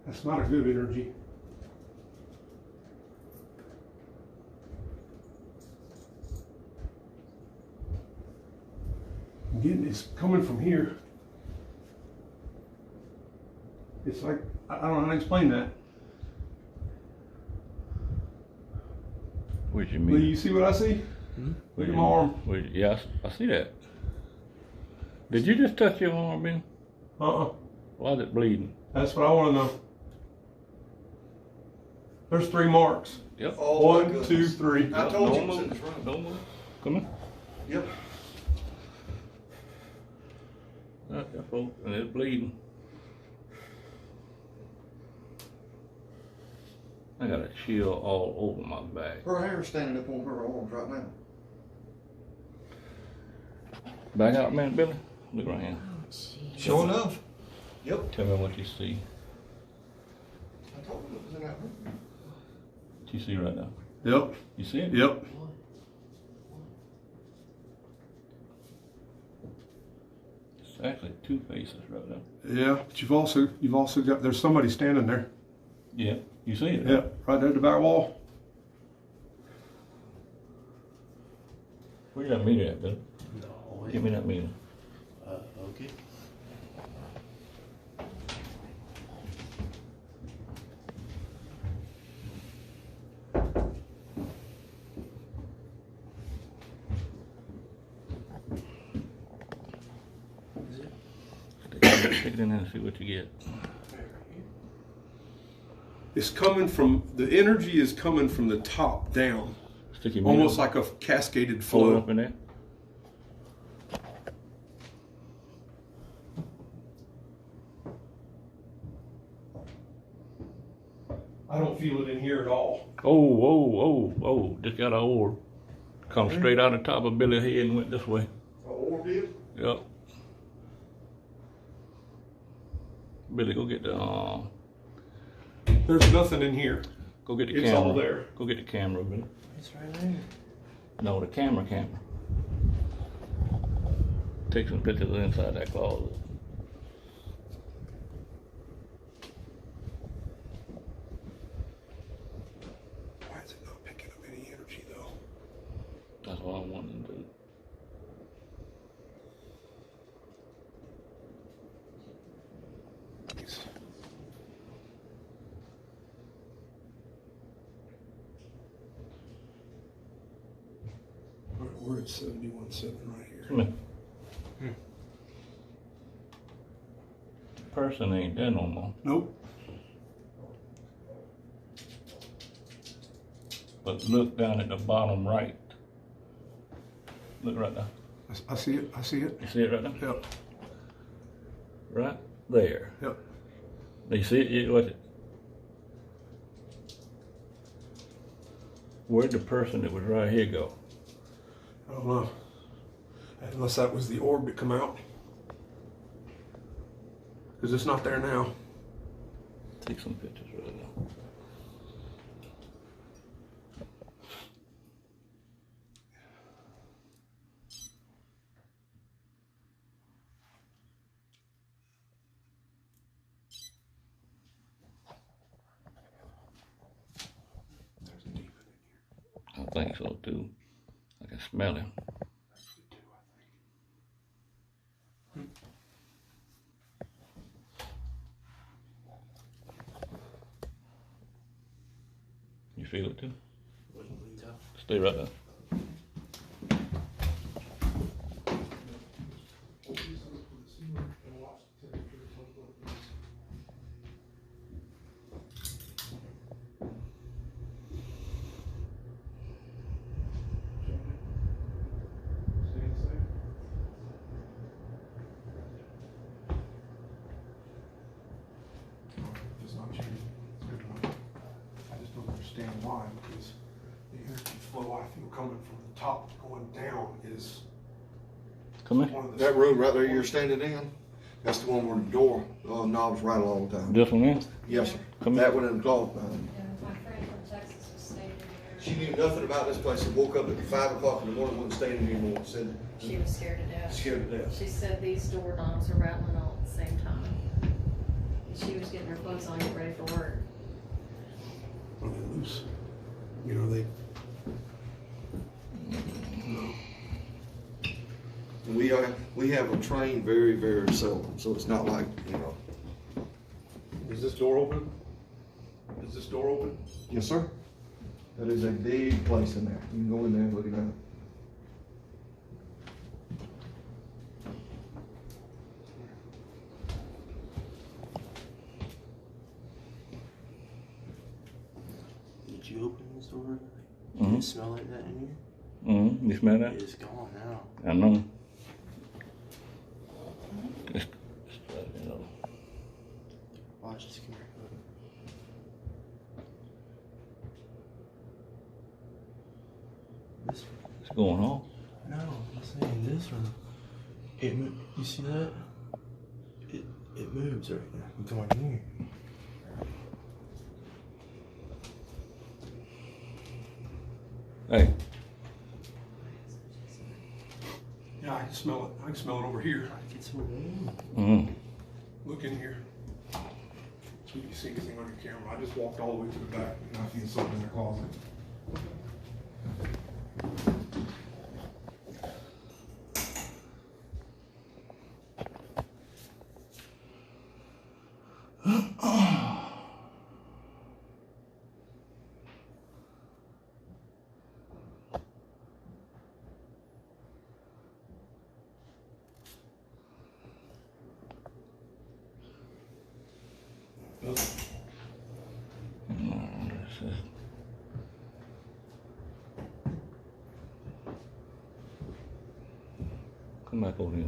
Speaker 4: That's not a good energy. Again, it's coming from here. It's like, I don't know how to explain that.
Speaker 1: What you
Speaker 4: Lee,
Speaker 1: mean?
Speaker 4: you see what I see? Look at my arm.
Speaker 1: Yeah, I see that. Did you just touch your arm, Ben? Why is it bleeding?
Speaker 4: That's what I want to know. There's 3 marks.
Speaker 1: Yep.
Speaker 2: Oh, my
Speaker 4: 1,
Speaker 2: goodness.
Speaker 4: 2, 3.
Speaker 2: I told you
Speaker 1: Don't
Speaker 2: it was in
Speaker 1: move.
Speaker 2: this room.
Speaker 1: Don't move. Come in.
Speaker 2: Yep.
Speaker 1: Right there, folks, and it's bleeding. I got a chill all over my back.
Speaker 2: Her hair's standing up on her arms right now.
Speaker 1: Back out a minute, Billy. Look right here.
Speaker 3: Oh, jeez.
Speaker 2: Sure enough. Yep.
Speaker 1: Tell me what you see.
Speaker 2: I told you it was in that room.
Speaker 1: What you see right now?
Speaker 4: Yep.
Speaker 1: You see it?
Speaker 4: Yep.
Speaker 1: It's actually 2 faces right now.
Speaker 4: Yeah, but you've also got, there's somebody standing there.
Speaker 1: Yeah. You see it?
Speaker 4: Yeah, right there at the back wall.
Speaker 1: Where's that meter at, Billy?
Speaker 5: No,
Speaker 1: Give me that meter.
Speaker 5: okay.
Speaker 1: Stick it in there and see what you get.
Speaker 4: It's coming from, the energy is coming from the top down.
Speaker 1: Stick your meter
Speaker 4: Almost like a cascaded
Speaker 1: flow
Speaker 4: flow.
Speaker 1: up in there.
Speaker 4: I don't feel it in here at all.
Speaker 1: Oh, just got an orb. Come straight out the top of Billy's head and went this way.
Speaker 2: Oh, orb did?
Speaker 1: Yep. Billy, go get the
Speaker 4: There's nothing in here.
Speaker 1: go get the
Speaker 4: It's
Speaker 1: camera.
Speaker 4: all there.
Speaker 1: Go get the camera, Billy.
Speaker 5: It's right there.
Speaker 1: No, the camera. Take some pictures inside that closet.
Speaker 4: Why is it not picking up any energy though?
Speaker 1: That's what I wanted to do.
Speaker 4: We're at 71.7 right here.
Speaker 1: Come here. The person ain't there no more.
Speaker 4: Nope.
Speaker 1: But look down at the bottom right. Look right there.
Speaker 4: I see it. I see it.
Speaker 1: You see it right there?
Speaker 4: Yep.
Speaker 1: Right there.
Speaker 4: Yep.
Speaker 1: You see it? Watch it. Where'd the person that was right here go?
Speaker 4: I don't know. Unless that was the orb that come out. Because it's not there now.
Speaker 1: Take some pictures right now.
Speaker 4: There's a demon in here.
Speaker 1: I think so too. I can smell him.
Speaker 4: That's the two, I think.
Speaker 1: You feel it too?
Speaker 5: Wouldn't lean up.
Speaker 1: Stay right there.
Speaker 4: It's not changing. It's good enough. I just don't understand why, because the energy flow I feel coming from the top going down is
Speaker 1: Come here.
Speaker 4: one of the...
Speaker 2: That room right there you're standing in, that's the one where the door knob's right along the time.
Speaker 1: This one is?
Speaker 2: Yes, sir.
Speaker 1: Come
Speaker 2: That
Speaker 1: here.
Speaker 2: one in the closet.
Speaker 3: Yeah, my friend from Texas was staying there.
Speaker 2: She knew nothing about this place and woke up at 5 o'clock in the morning, wasn't staying anymore. Said
Speaker 3: She was scared to death.
Speaker 2: scared to death.
Speaker 3: She said these doorknobs are rattling all at the same time. And she was getting her clothes on, getting ready for work.
Speaker 4: When they loose. You know, they...
Speaker 2: We have a train very, very seldom, so it's not like, you know.
Speaker 4: Is this door open? Is this door open?
Speaker 2: Yes, sir. That is a big place in there. You can go in there and look at that.
Speaker 5: Did you open this door?
Speaker 1: Mhm.
Speaker 5: Did it smell like that in here?
Speaker 1: Mm-hmm. You smell that?
Speaker 5: It's gone now.
Speaker 1: I know. It's you know.
Speaker 5: Watch this, come here. This one.
Speaker 1: It's going on.
Speaker 5: No, I'm saying this one. You see that? It moves right now. I'm going here.
Speaker 1: Hey,
Speaker 4: Yeah, I can smell it. I can smell it over here.
Speaker 5: It's so warm.
Speaker 1: mm-hmm.
Speaker 4: Look in here. See if you see anything on your camera. I just walked all the way to the back and I see something in the closet.
Speaker 1: Come back over here.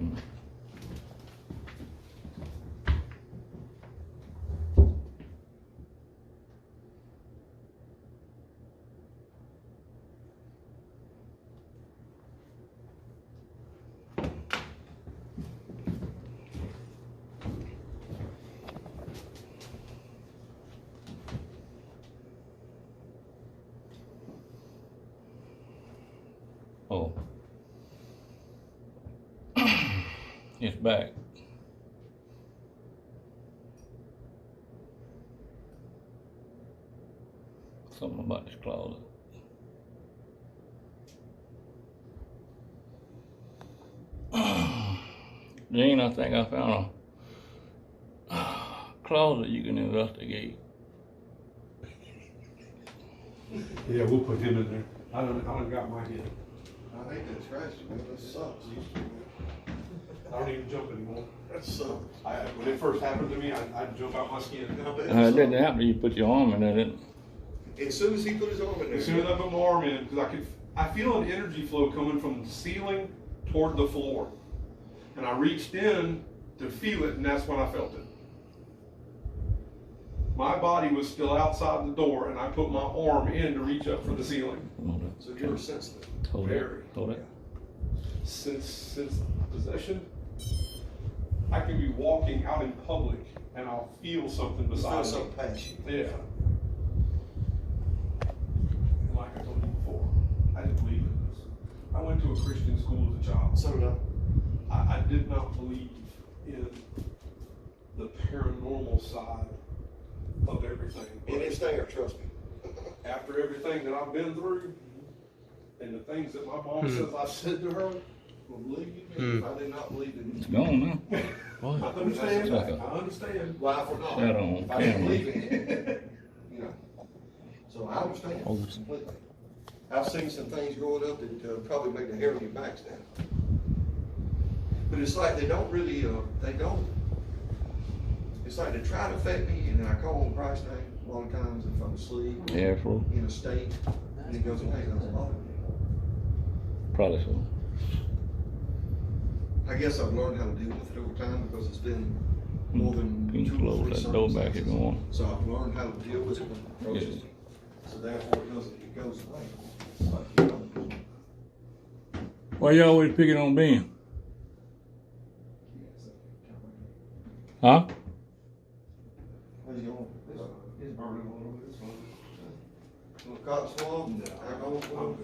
Speaker 1: Oh. It's back. Something about this closet. Gene, I think I found a closet you can investigate.
Speaker 4: Yeah, we'll put him in there. I don't got my head.
Speaker 2: I hate that scratch, man. That sucks.
Speaker 4: I don't even jump anymore.
Speaker 2: That sucks.
Speaker 4: When it first happened to me, I'd jump out my skin.
Speaker 1: It didn't happen till you put your arm in there, didn't it?
Speaker 2: As soon as he put his arm in there.
Speaker 4: As soon as I put my arm in, because I feel an energy flow coming from the ceiling toward the floor. And I reached in to feel it, and that's when I felt it. My body was still outside the door, and I put my arm in to reach up for the ceiling.
Speaker 2: So you're sensitive.
Speaker 1: Hold
Speaker 4: Very.
Speaker 1: it. Hold it.
Speaker 4: Since possession, I can be walking out in public and I'll feel something
Speaker 2: Feel
Speaker 4: beside me.
Speaker 2: something past you.
Speaker 4: Yeah. And like I told you before, I didn't believe in this. I went to a Christian school as a child.
Speaker 2: So did I.
Speaker 4: I did not believe in the paranormal side of everything.
Speaker 2: And it's there, trust me.
Speaker 4: After everything that I've been through and the things that my mom says I said to her,
Speaker 2: Well, believe me, if I did not believe in
Speaker 1: It's gone now.
Speaker 4: I understand.
Speaker 1: Okay.
Speaker 4: I understand.
Speaker 2: life or not,
Speaker 1: Shut on
Speaker 2: if I didn't
Speaker 1: camera.
Speaker 2: believe in it, you know. So I understand
Speaker 5: Hold this.
Speaker 2: completely. I've seen some things growing up that probably make the hair on your back stand. But it's like they don't really, they don't. It's like they try to affect me, and then I call on Christ's name a lot of times if I'm asleep,
Speaker 1: Airflow.
Speaker 2: in a state, and it goes away, and doesn't bother me.
Speaker 1: Probably so.
Speaker 2: I guess I've learned how to deal with it over time because it's been more than
Speaker 1: You can
Speaker 2: 2 or
Speaker 1: close
Speaker 2: 3
Speaker 1: that door back if you
Speaker 2: circumstances.
Speaker 1: want.
Speaker 2: So I've learned how to deal with it when it approaches
Speaker 1: Yeah.
Speaker 2: me. So therefore it goes away. It's like, you know,
Speaker 1: Why you always picking on Ben? Huh?
Speaker 2: how's it going? It's burning a little bit, it's fine. Little cotton swab, alcohol swab,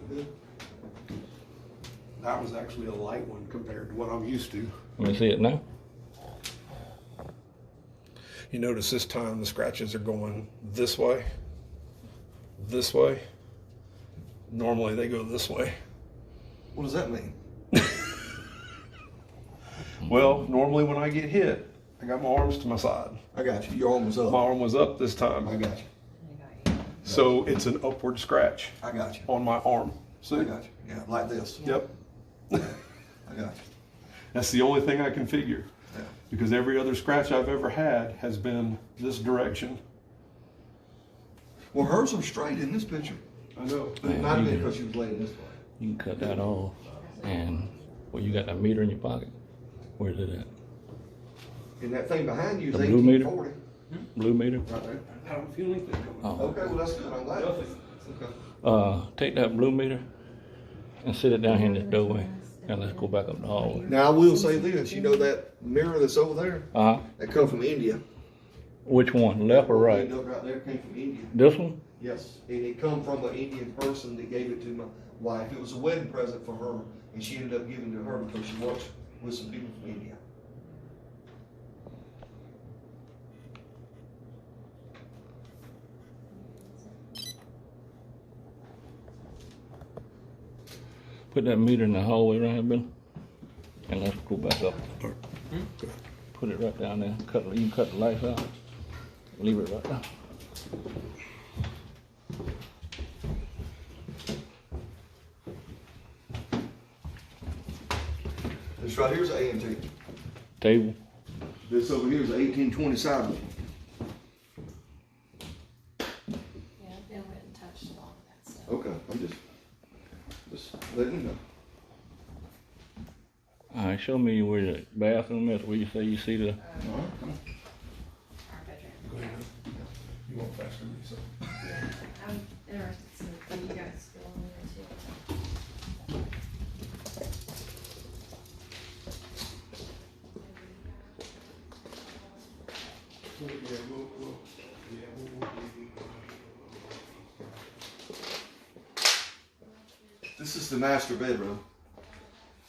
Speaker 2: good.
Speaker 4: That was actually a light one compared to what I'm used to.
Speaker 1: Let me see it now.
Speaker 4: You notice this time the scratches are going this way. Normally they go this way.
Speaker 2: What does that mean?
Speaker 4: Well, normally when I get hit, I got my arms to my side.
Speaker 2: I got you, your arm was up.
Speaker 4: My arm was up this
Speaker 2: I
Speaker 4: time.
Speaker 2: got you,
Speaker 4: So it's an upward scratch
Speaker 2: I got you,
Speaker 4: on my arm.
Speaker 2: I
Speaker 4: See?
Speaker 2: got you, yeah, like this.
Speaker 4: Yep.
Speaker 2: I got you,
Speaker 4: That's the only thing I can figure.
Speaker 2: yeah.
Speaker 4: Because every other scratch I've ever had has been this direction.
Speaker 2: Well, hers are straight in this picture.
Speaker 4: I know.
Speaker 2: But it might have been because she was laying this way.
Speaker 1: You can cut that off. And well, you got that meter in your pocket. Where's it at?
Speaker 2: And that thing behind you is
Speaker 1: The blue meter?
Speaker 2: 1840.
Speaker 1: Blue meter?
Speaker 2: Right there.
Speaker 4: I don't feel anything coming.
Speaker 1: Oh.
Speaker 2: Okay, well, that's good, I'm glad.
Speaker 4: Nothing.
Speaker 2: Okay.
Speaker 1: Take that blue meter and sit it down here in this doorway. And let's go back up the hallway.
Speaker 2: Now, I will say this, you know that mirror that's over there?
Speaker 1: Uh-huh.
Speaker 2: That come from India.
Speaker 1: Which one, left or right?
Speaker 2: That right there came from India.
Speaker 1: This one?
Speaker 2: Yes, and it come from an Indian person that gave it to my wife. It was a wedding present for her, and she ended up giving it to her because she works with some people from India.
Speaker 1: Put that meter in the hallway right here, Bill. And let's go back up. Put it right down there. You can cut the lights out. Leave it right there.
Speaker 2: This right here's an antique.
Speaker 1: Table.
Speaker 2: This over here is an 1820 sideboard.
Speaker 3: Yeah, Ben went and touched all of that stuff.
Speaker 2: Okay, I'm just letting you know.
Speaker 1: All right, show me where the bathroom is. Where you say you see the.
Speaker 2: All right, come on.
Speaker 3: Our bedroom.
Speaker 4: Go ahead. You want faster than me, so.
Speaker 3: Yeah, I'm interested to see what you guys go on there too.
Speaker 2: This is the master bedroom.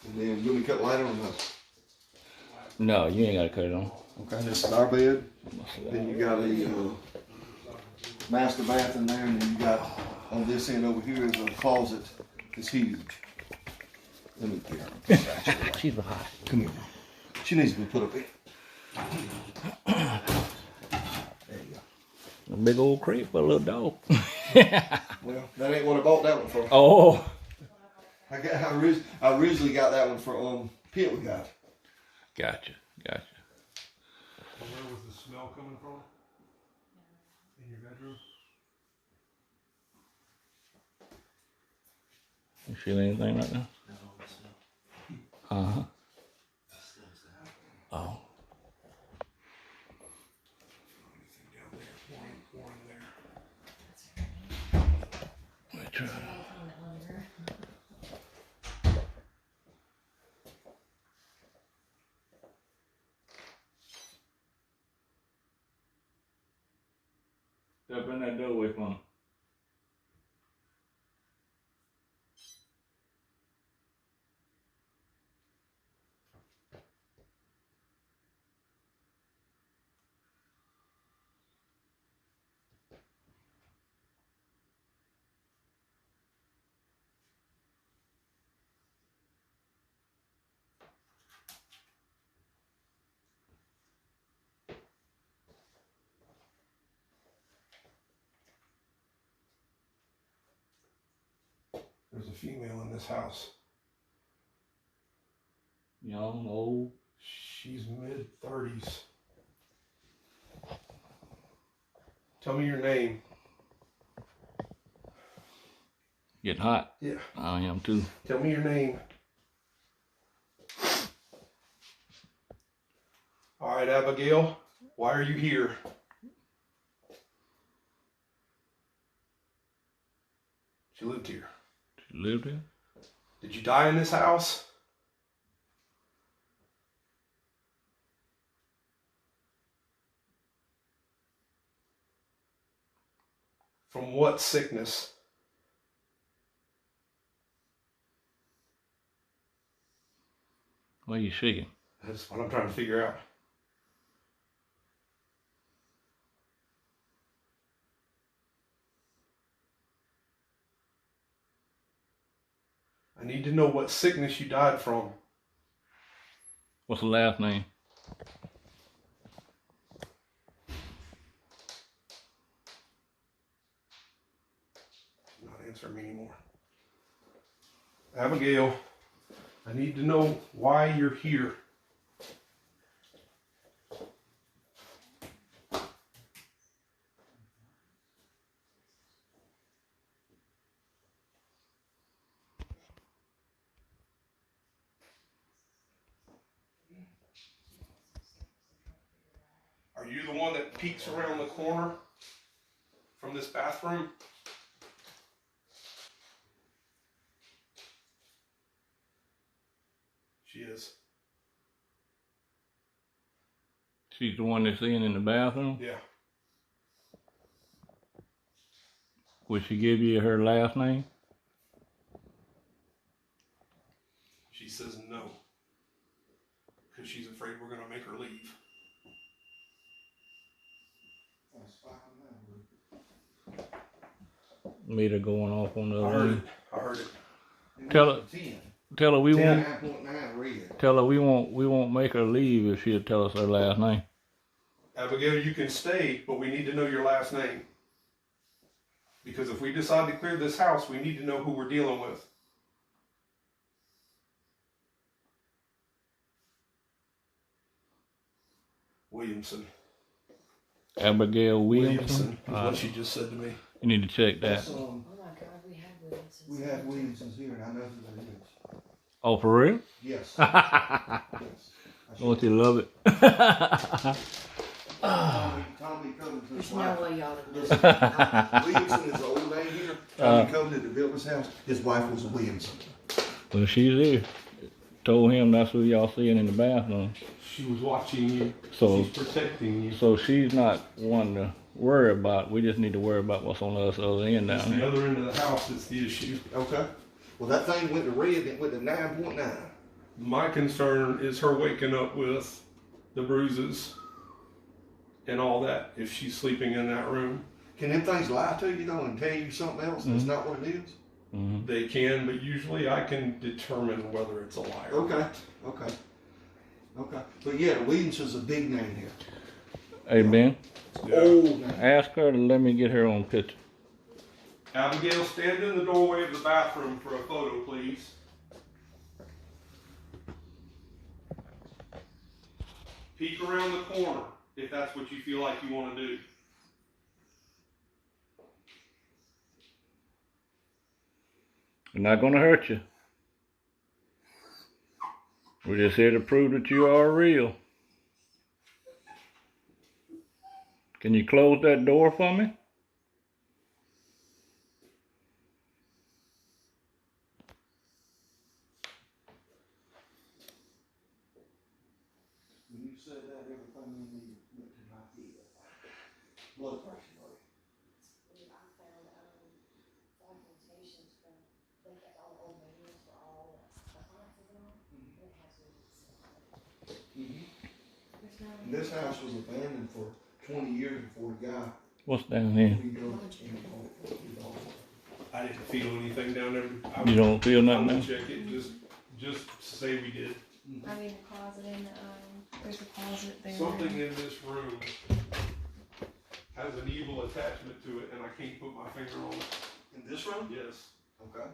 Speaker 2: And then you want me to cut light on or not?
Speaker 1: No, you ain't got to cut it on.
Speaker 2: Okay, this is our bed. Then you got a master bath in there, and then you got on this end over here is a closet. It's huge. Let me get her.
Speaker 1: She's hot.
Speaker 2: Come here. She needs to be put up here. There you go.
Speaker 1: A big old crate for a little dog.
Speaker 2: Well, that ain't what I bought that one for.
Speaker 1: Oh.
Speaker 2: I originally got that one for pit we got.
Speaker 1: Gotcha. Gotcha.
Speaker 4: Where was the smell coming from? In your bedroom?
Speaker 1: You feel anything right now? Uh-huh. Oh. try. Step in that doorway for me.
Speaker 4: There's a female in this house.
Speaker 1: Young, old.
Speaker 4: She's mid-30s. Tell me your name.
Speaker 1: Getting hot.
Speaker 4: Yeah.
Speaker 1: I am too.
Speaker 4: Tell me your name. All right, Abigail. Why are you here? She lived here.
Speaker 1: She lived here?
Speaker 4: Did you die in this house? From what sickness?
Speaker 1: Why are you shaking?
Speaker 4: That's what I'm trying to figure out. I need to know what sickness you died from.
Speaker 1: What's the last name?
Speaker 4: She's not answering me anymore. Abigail, I need to know why you're here. Are you the one that peeks around the corner from this bathroom? She is.
Speaker 1: She's the one that's in the bathroom?
Speaker 4: Yeah.
Speaker 1: Would she give you her last name?
Speaker 4: She says no. Because she's afraid we're going to make her leave.
Speaker 1: Meter going off on the
Speaker 4: I
Speaker 1: other
Speaker 4: heard it.
Speaker 1: end.
Speaker 4: I heard it.
Speaker 1: Tell her we won't.
Speaker 2: 9.9 red.
Speaker 1: Tell her we won't make her leave if she'll tell us her last name.
Speaker 4: Abigail, you can stay, but we need to know your last name. Because if we decide to clear this house, we need to know who we're dealing with. Williamson.
Speaker 1: Abigail Williamson.
Speaker 4: is what she just said to me.
Speaker 1: You need to check that.
Speaker 2: That's,
Speaker 3: Oh my God, we had Williamsons.
Speaker 2: we have Williamsons here, and I know who that is.
Speaker 1: Oh, for real?
Speaker 2: Yes.
Speaker 1: Don't you love it?
Speaker 2: Tommy Covington's
Speaker 3: There's no
Speaker 2: wife.
Speaker 3: way y'all didn't know.
Speaker 2: Listen, Williamson is the old name here. Tommy Covington that built this house. His wife was a Williamson.
Speaker 1: Well, she's here. Told him that's who y'all seeing in the bathroom.
Speaker 4: She was watching you.
Speaker 1: So-
Speaker 4: she's protecting you.
Speaker 1: So she's not one to worry about. We just need to worry about what's on the other end
Speaker 4: It's
Speaker 1: down
Speaker 4: the
Speaker 1: here.
Speaker 4: other end of the house that's the issue.
Speaker 2: Okay. Well, that thing went to red and it went to 9.9.
Speaker 4: My concern is her waking up with the bruises and all that if she's sleeping in that room.
Speaker 2: Can them things lie to you though and tell you something else that's not what it is?
Speaker 1: Mm-hmm.
Speaker 4: They can, but usually I can determine whether it's a lie or
Speaker 2: Okay.
Speaker 4: not.
Speaker 2: Okay. Okay. But yeah, Williamson's a big name here.
Speaker 1: Hey Ben,
Speaker 4: Yeah.
Speaker 2: Old name.
Speaker 1: ask her to let me get her on picture.
Speaker 4: Abigail, stand in the doorway of the bathroom for a photo, please. Peek around the corner if that's what you feel like you want to do.
Speaker 1: We're not gonna hurt you. We're just here to prove that you are real. Can you close that door for me?
Speaker 2: everything we need went to my head. Blood pressure, buddy.
Speaker 3: I found documentations from, they had all the old manuals for all the appliances and all. It has There's no.
Speaker 2: And this house was abandoned for 20 years before the guy
Speaker 1: What's down here?
Speaker 2: rebuilt it.
Speaker 4: I didn't feel anything down there.
Speaker 1: You don't feel
Speaker 4: I
Speaker 1: nothing
Speaker 4: will
Speaker 1: now?
Speaker 4: check it. Just say we did.
Speaker 3: I mean, the closet in the, there's a closet there.
Speaker 4: Something in this room has an evil attachment to it, and I can't put my finger on it.
Speaker 2: In this room?
Speaker 4: Yes.
Speaker 2: Okay.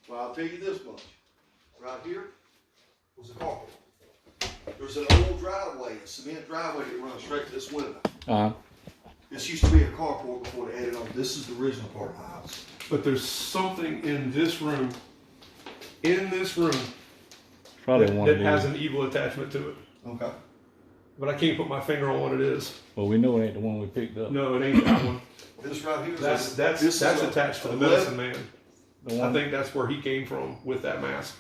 Speaker 2: Well, I'll tell you this much. Right here was a carport. There's an old driveway, a cement driveway that runs straight to this window.
Speaker 1: Uh-huh.
Speaker 2: This used to be a carport before they added on. This is the original part of the house.
Speaker 4: But there's something in this room,
Speaker 1: Probably
Speaker 4: that,
Speaker 1: one of
Speaker 4: that has
Speaker 1: these.
Speaker 4: an evil attachment to it.
Speaker 2: Okay.
Speaker 4: But I can't put my finger on what it is.
Speaker 1: Well, we know it ain't the one we picked up.
Speaker 4: No, it ain't that one.
Speaker 2: This right here is
Speaker 4: That's
Speaker 2: this is
Speaker 4: attached to the
Speaker 2: 11
Speaker 4: medicine man.
Speaker 1: The
Speaker 4: I
Speaker 1: one,
Speaker 4: think that's where he came from with that mask.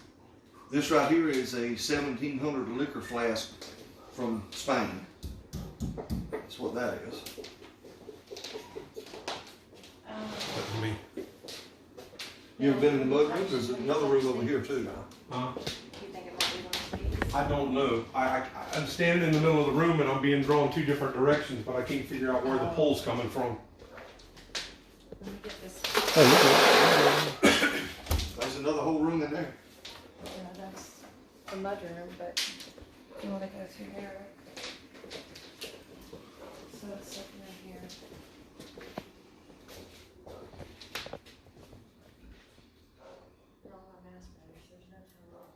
Speaker 2: This right here is a 1700 liquor flask from Spain. That's what that is.
Speaker 4: That's me.
Speaker 2: You ever been in the mud room? There's another room over here too.
Speaker 4: Huh?
Speaker 3: You think it might be one of these?
Speaker 4: I don't know. I'm standing in the middle of the room and I'm being drawn two different directions, but I can't figure out where the pull's coming from.
Speaker 3: Let me get this.
Speaker 1: oh,
Speaker 2: There's another whole room in there.
Speaker 3: Yeah, that's the mud room, but you want to go through there. So it's sitting in here. All my mask brothers, there's no tunnel.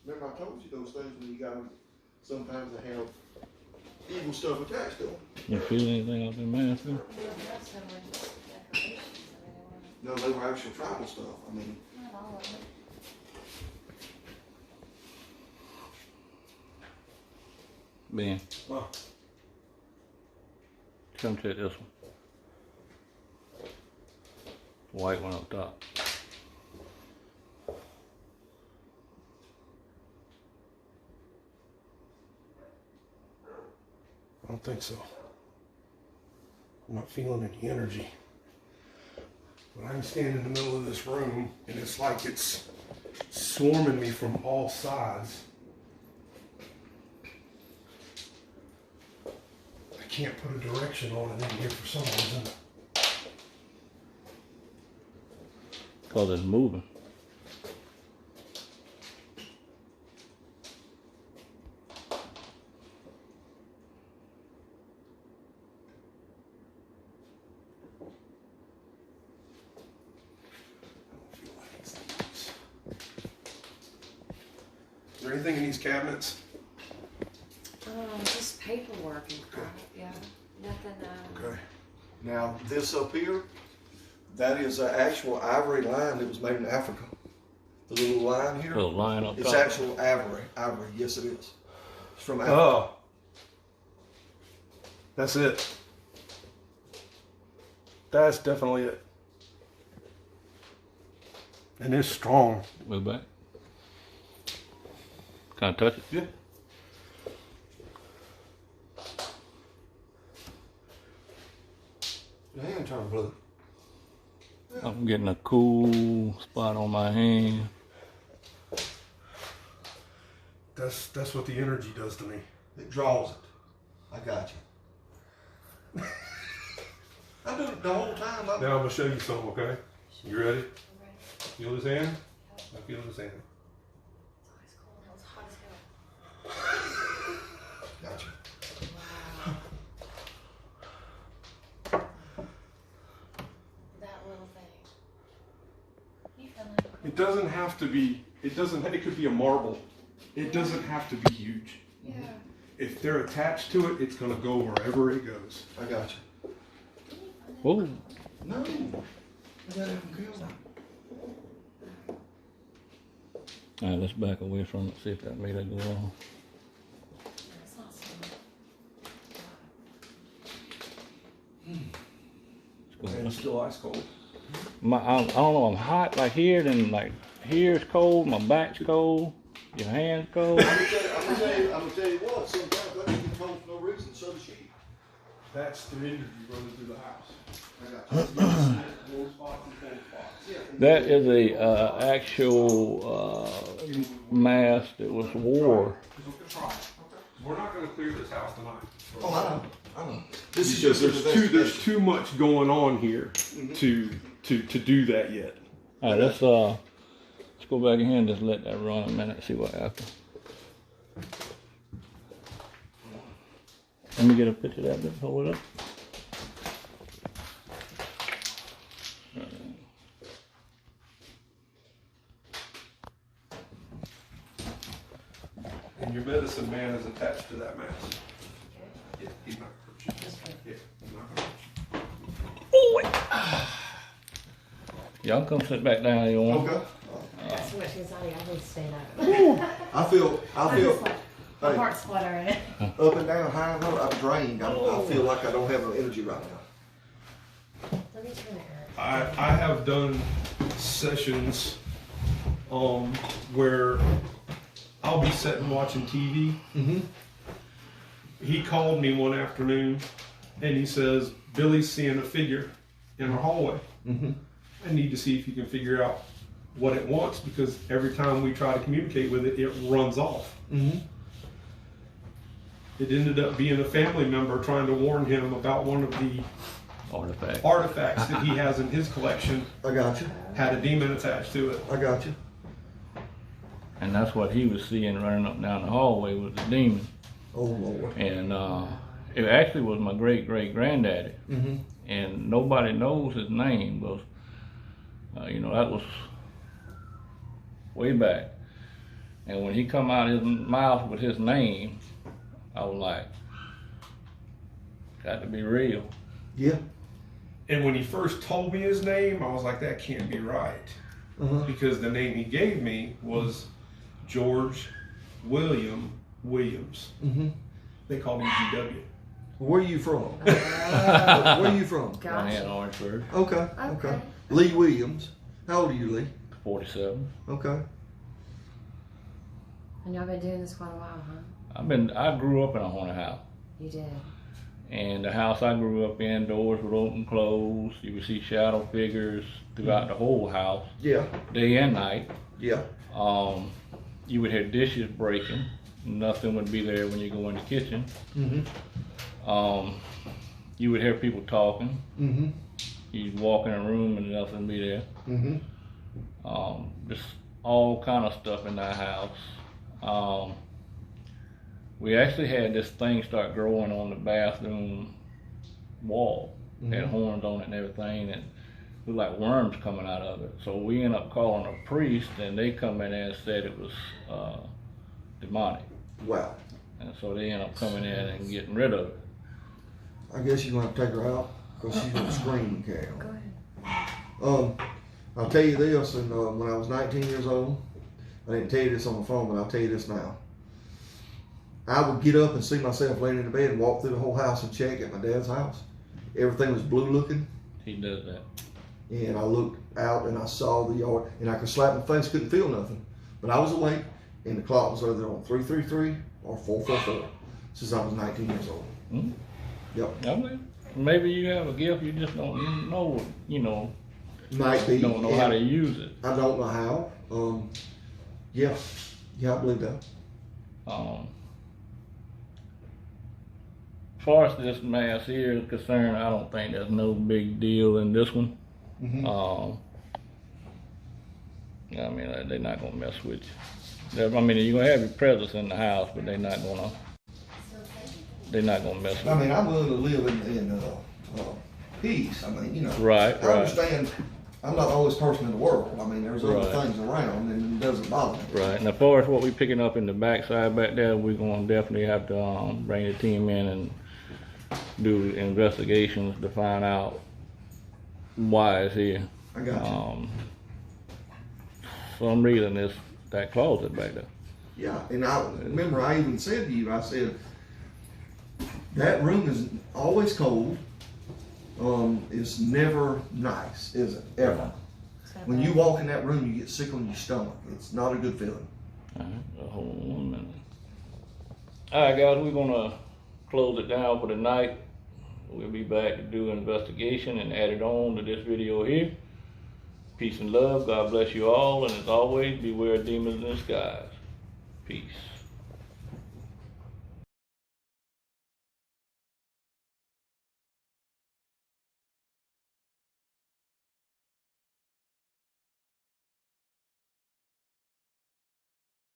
Speaker 2: Remember I told you those things when you got them, sometimes they have evil stuff attached to them.
Speaker 1: you feel anything out there, man?
Speaker 3: Yeah, that's some like just decorations. I mean,
Speaker 2: No, they were actual tribal stuff. I mean,
Speaker 3: not all of it.
Speaker 1: Ben,
Speaker 4: Huh.
Speaker 1: come check this one. The white one up top.
Speaker 4: I don't think so. I'm not feeling any energy. But I'm standing in the middle of this room and it's like it's swarming me from all sides. I can't put a direction on it in here for some reason.
Speaker 1: Cause it's moving.
Speaker 4: Is there anything in these cabinets?
Speaker 3: Just paperwork and crap, yeah. Nothing,
Speaker 4: Okay.
Speaker 2: now this up here, that is an actual ivory line that was made in Africa. The little line here,
Speaker 1: Little line up
Speaker 2: it's
Speaker 1: top.
Speaker 2: actual ivory. Ivory, yes it is. It's from Africa.
Speaker 4: Oh. That's it. That's definitely it. And it's strong.
Speaker 1: Move back. Can I touch it?
Speaker 4: Yeah.
Speaker 2: Your hand turned blue.
Speaker 1: I'm getting a cool spot on my hand.
Speaker 4: That's what the energy does to me.
Speaker 2: It draws it. I got you. I did it the whole time.
Speaker 4: Now I'm gonna show you something, okay? You ready?
Speaker 3: I'm ready.
Speaker 4: Feel his hand? I feel his hand.
Speaker 3: It's always cold, it's hot as hell.
Speaker 2: Got you.
Speaker 3: Wow. That little thing. You feel like
Speaker 4: It doesn't have to be, it could be a marble. It doesn't have to be huge.
Speaker 3: yeah.
Speaker 4: If they're attached to it, it's gonna go wherever it goes.
Speaker 2: I got you.
Speaker 1: Whoa.
Speaker 2: No. I got it from Carolina.
Speaker 1: All right, let's back away from it, see if that made it go on.
Speaker 3: It's not so
Speaker 1: Let's go.
Speaker 4: And it's still ice cold.
Speaker 1: I don't know, I'm hot like here, then like here's cold, my back's cold, your hand's cold.
Speaker 2: I'm gonna tell you what. Sometimes I get told for no reason. So does she.
Speaker 4: That's the energy running through the house.
Speaker 2: I got you.
Speaker 4: Cold spots and cold spots.
Speaker 2: Yeah.
Speaker 1: That is a actual mass that was wore.
Speaker 4: We're not going to clear this house tonight.
Speaker 2: Oh, I know. This is
Speaker 4: Because
Speaker 2: just
Speaker 4: there's too much going on here to do that yet.
Speaker 1: All right, let's go back in here and just let that run a minute and see what happens. Let me get a picture of that bit. Hold it up.
Speaker 4: And your medicine man is attached to that mass. Yeah, he's not going to hurt you. Yeah, he's not going to hurt you.
Speaker 1: Y'all come sit back down here.
Speaker 2: Okay.
Speaker 3: I got so much anxiety, I need to stand up.
Speaker 2: I feel.
Speaker 3: I'm just like, my
Speaker 2: Hey.
Speaker 3: heart's fluttering.
Speaker 2: Up and down, high and low. I'm drained. I feel like I don't have no energy right now.
Speaker 3: Let me turn it up.
Speaker 4: I have done sessions where I'll be sitting watching TV.
Speaker 2: Mm-hmm.
Speaker 4: He called me one afternoon and he says, Billy's seeing a figure in our hallway.
Speaker 2: Mm-hmm.
Speaker 4: I need to see if you can figure out what it wants, because every time we try to communicate with it, it runs off.
Speaker 2: Mm-hmm.
Speaker 4: It ended up being a family member trying to warn him about one of the artifacts that he has in his collection.
Speaker 2: I got you.
Speaker 4: Had a demon attached to it.
Speaker 2: I got you.
Speaker 1: And that's what he was seeing running up and down the hallway with the demon.
Speaker 2: Oh Lord.
Speaker 1: And it actually was my great-great-granddaddy.
Speaker 2: Mm-hmm.
Speaker 1: And nobody knows his name, because, that was way back. And when he come out his mouth with his name, I was like, got to be real.
Speaker 2: Yeah.
Speaker 4: And when he first told me his name, I was like, that can't be right.
Speaker 2: Uh-huh.
Speaker 4: Because the name he gave me was George William Williams.
Speaker 2: Mm-hmm.
Speaker 4: They called him GW.
Speaker 2: Where are you from? Where are you from?
Speaker 1: I had
Speaker 3: Gotcha.
Speaker 1: Orangeburg,
Speaker 2: Okay.
Speaker 3: Okay.
Speaker 2: Lee Williams. How old are you, Lee?
Speaker 1: 47.
Speaker 2: Okay.
Speaker 3: And y'all been doing this quite a while, huh?
Speaker 1: I grew up in a haunted house.
Speaker 3: You did.
Speaker 1: And the house I grew up in, doors would open and close. You would see shadow figures throughout the whole house,
Speaker 2: Yeah.
Speaker 1: day and night.
Speaker 2: Yeah.
Speaker 1: You would hear dishes breaking. Nothing would be there when you go in the kitchen.
Speaker 2: Mm-hmm.
Speaker 1: You would hear people talking.
Speaker 2: Mm-hmm.
Speaker 1: You'd walk in a room and nothing would be there.
Speaker 2: Mm-hmm.
Speaker 1: Just all kind of stuff in that house. We actually had this thing start growing on the bathroom wall. It had horns on it and everything, and it looked like worms coming out of it. So we ended up calling a priest, and they come in there and said it was demonic.
Speaker 2: Wow.
Speaker 1: And so they ended up coming in and getting rid of it.
Speaker 2: I guess you're gonna have to take her out because she's gonna scream and carry on.
Speaker 3: Go ahead.
Speaker 2: I'll tell you this, and when I was 19 years old, I didn't tell you this on the phone, but I'll tell you this now. I would get up and see myself laying in the bed and walk through the whole house and check at my dad's house. Everything was blue looking,
Speaker 1: He does that.
Speaker 2: and I looked out and I saw the yard, and I could slap my face, couldn't feel nothing. But I was awake, and the clock was either on 333 or 444 since I was 19 years old.
Speaker 1: Hmm?
Speaker 2: Yep.
Speaker 1: I mean, maybe you have a gift, you just don't know,
Speaker 2: Might be.
Speaker 1: don't know how to use it.
Speaker 2: I don't know how. Yeah, I believe that.
Speaker 1: As far as this mass here is concerned, I don't think there's no big deal in this one.
Speaker 2: Mm-hmm.
Speaker 1: I mean, they're not gonna mess with you. You're gonna have your presence in the house, but they're not gonna mess with you.
Speaker 2: I mean, I'm willing to live in peace. I mean,
Speaker 1: Right,
Speaker 2: I understand. I'm not the only person in the world. I mean, there's other
Speaker 1: Right.
Speaker 2: things around, and it doesn't bother me.
Speaker 1: Right, and as far as what we're picking up in the backside back there, we're gonna definitely have to bring the team in and do investigations to find out why it's here.
Speaker 2: I got you.
Speaker 1: For some reason, it's that closet back there.
Speaker 2: Yeah, and I remember I even said to you, I said, that room is always cold. It's never nice, is it? Ever. When you walk in that room, you get sick on your stomach. It's not a good feeling.
Speaker 1: All right, hold on 1 minute. Alright guys, we're gonna close it down for the night. We'll be back to do an investigation and add it on to this video here. Peace and love. God bless you all. And as always, beware demons in disguise. Peace.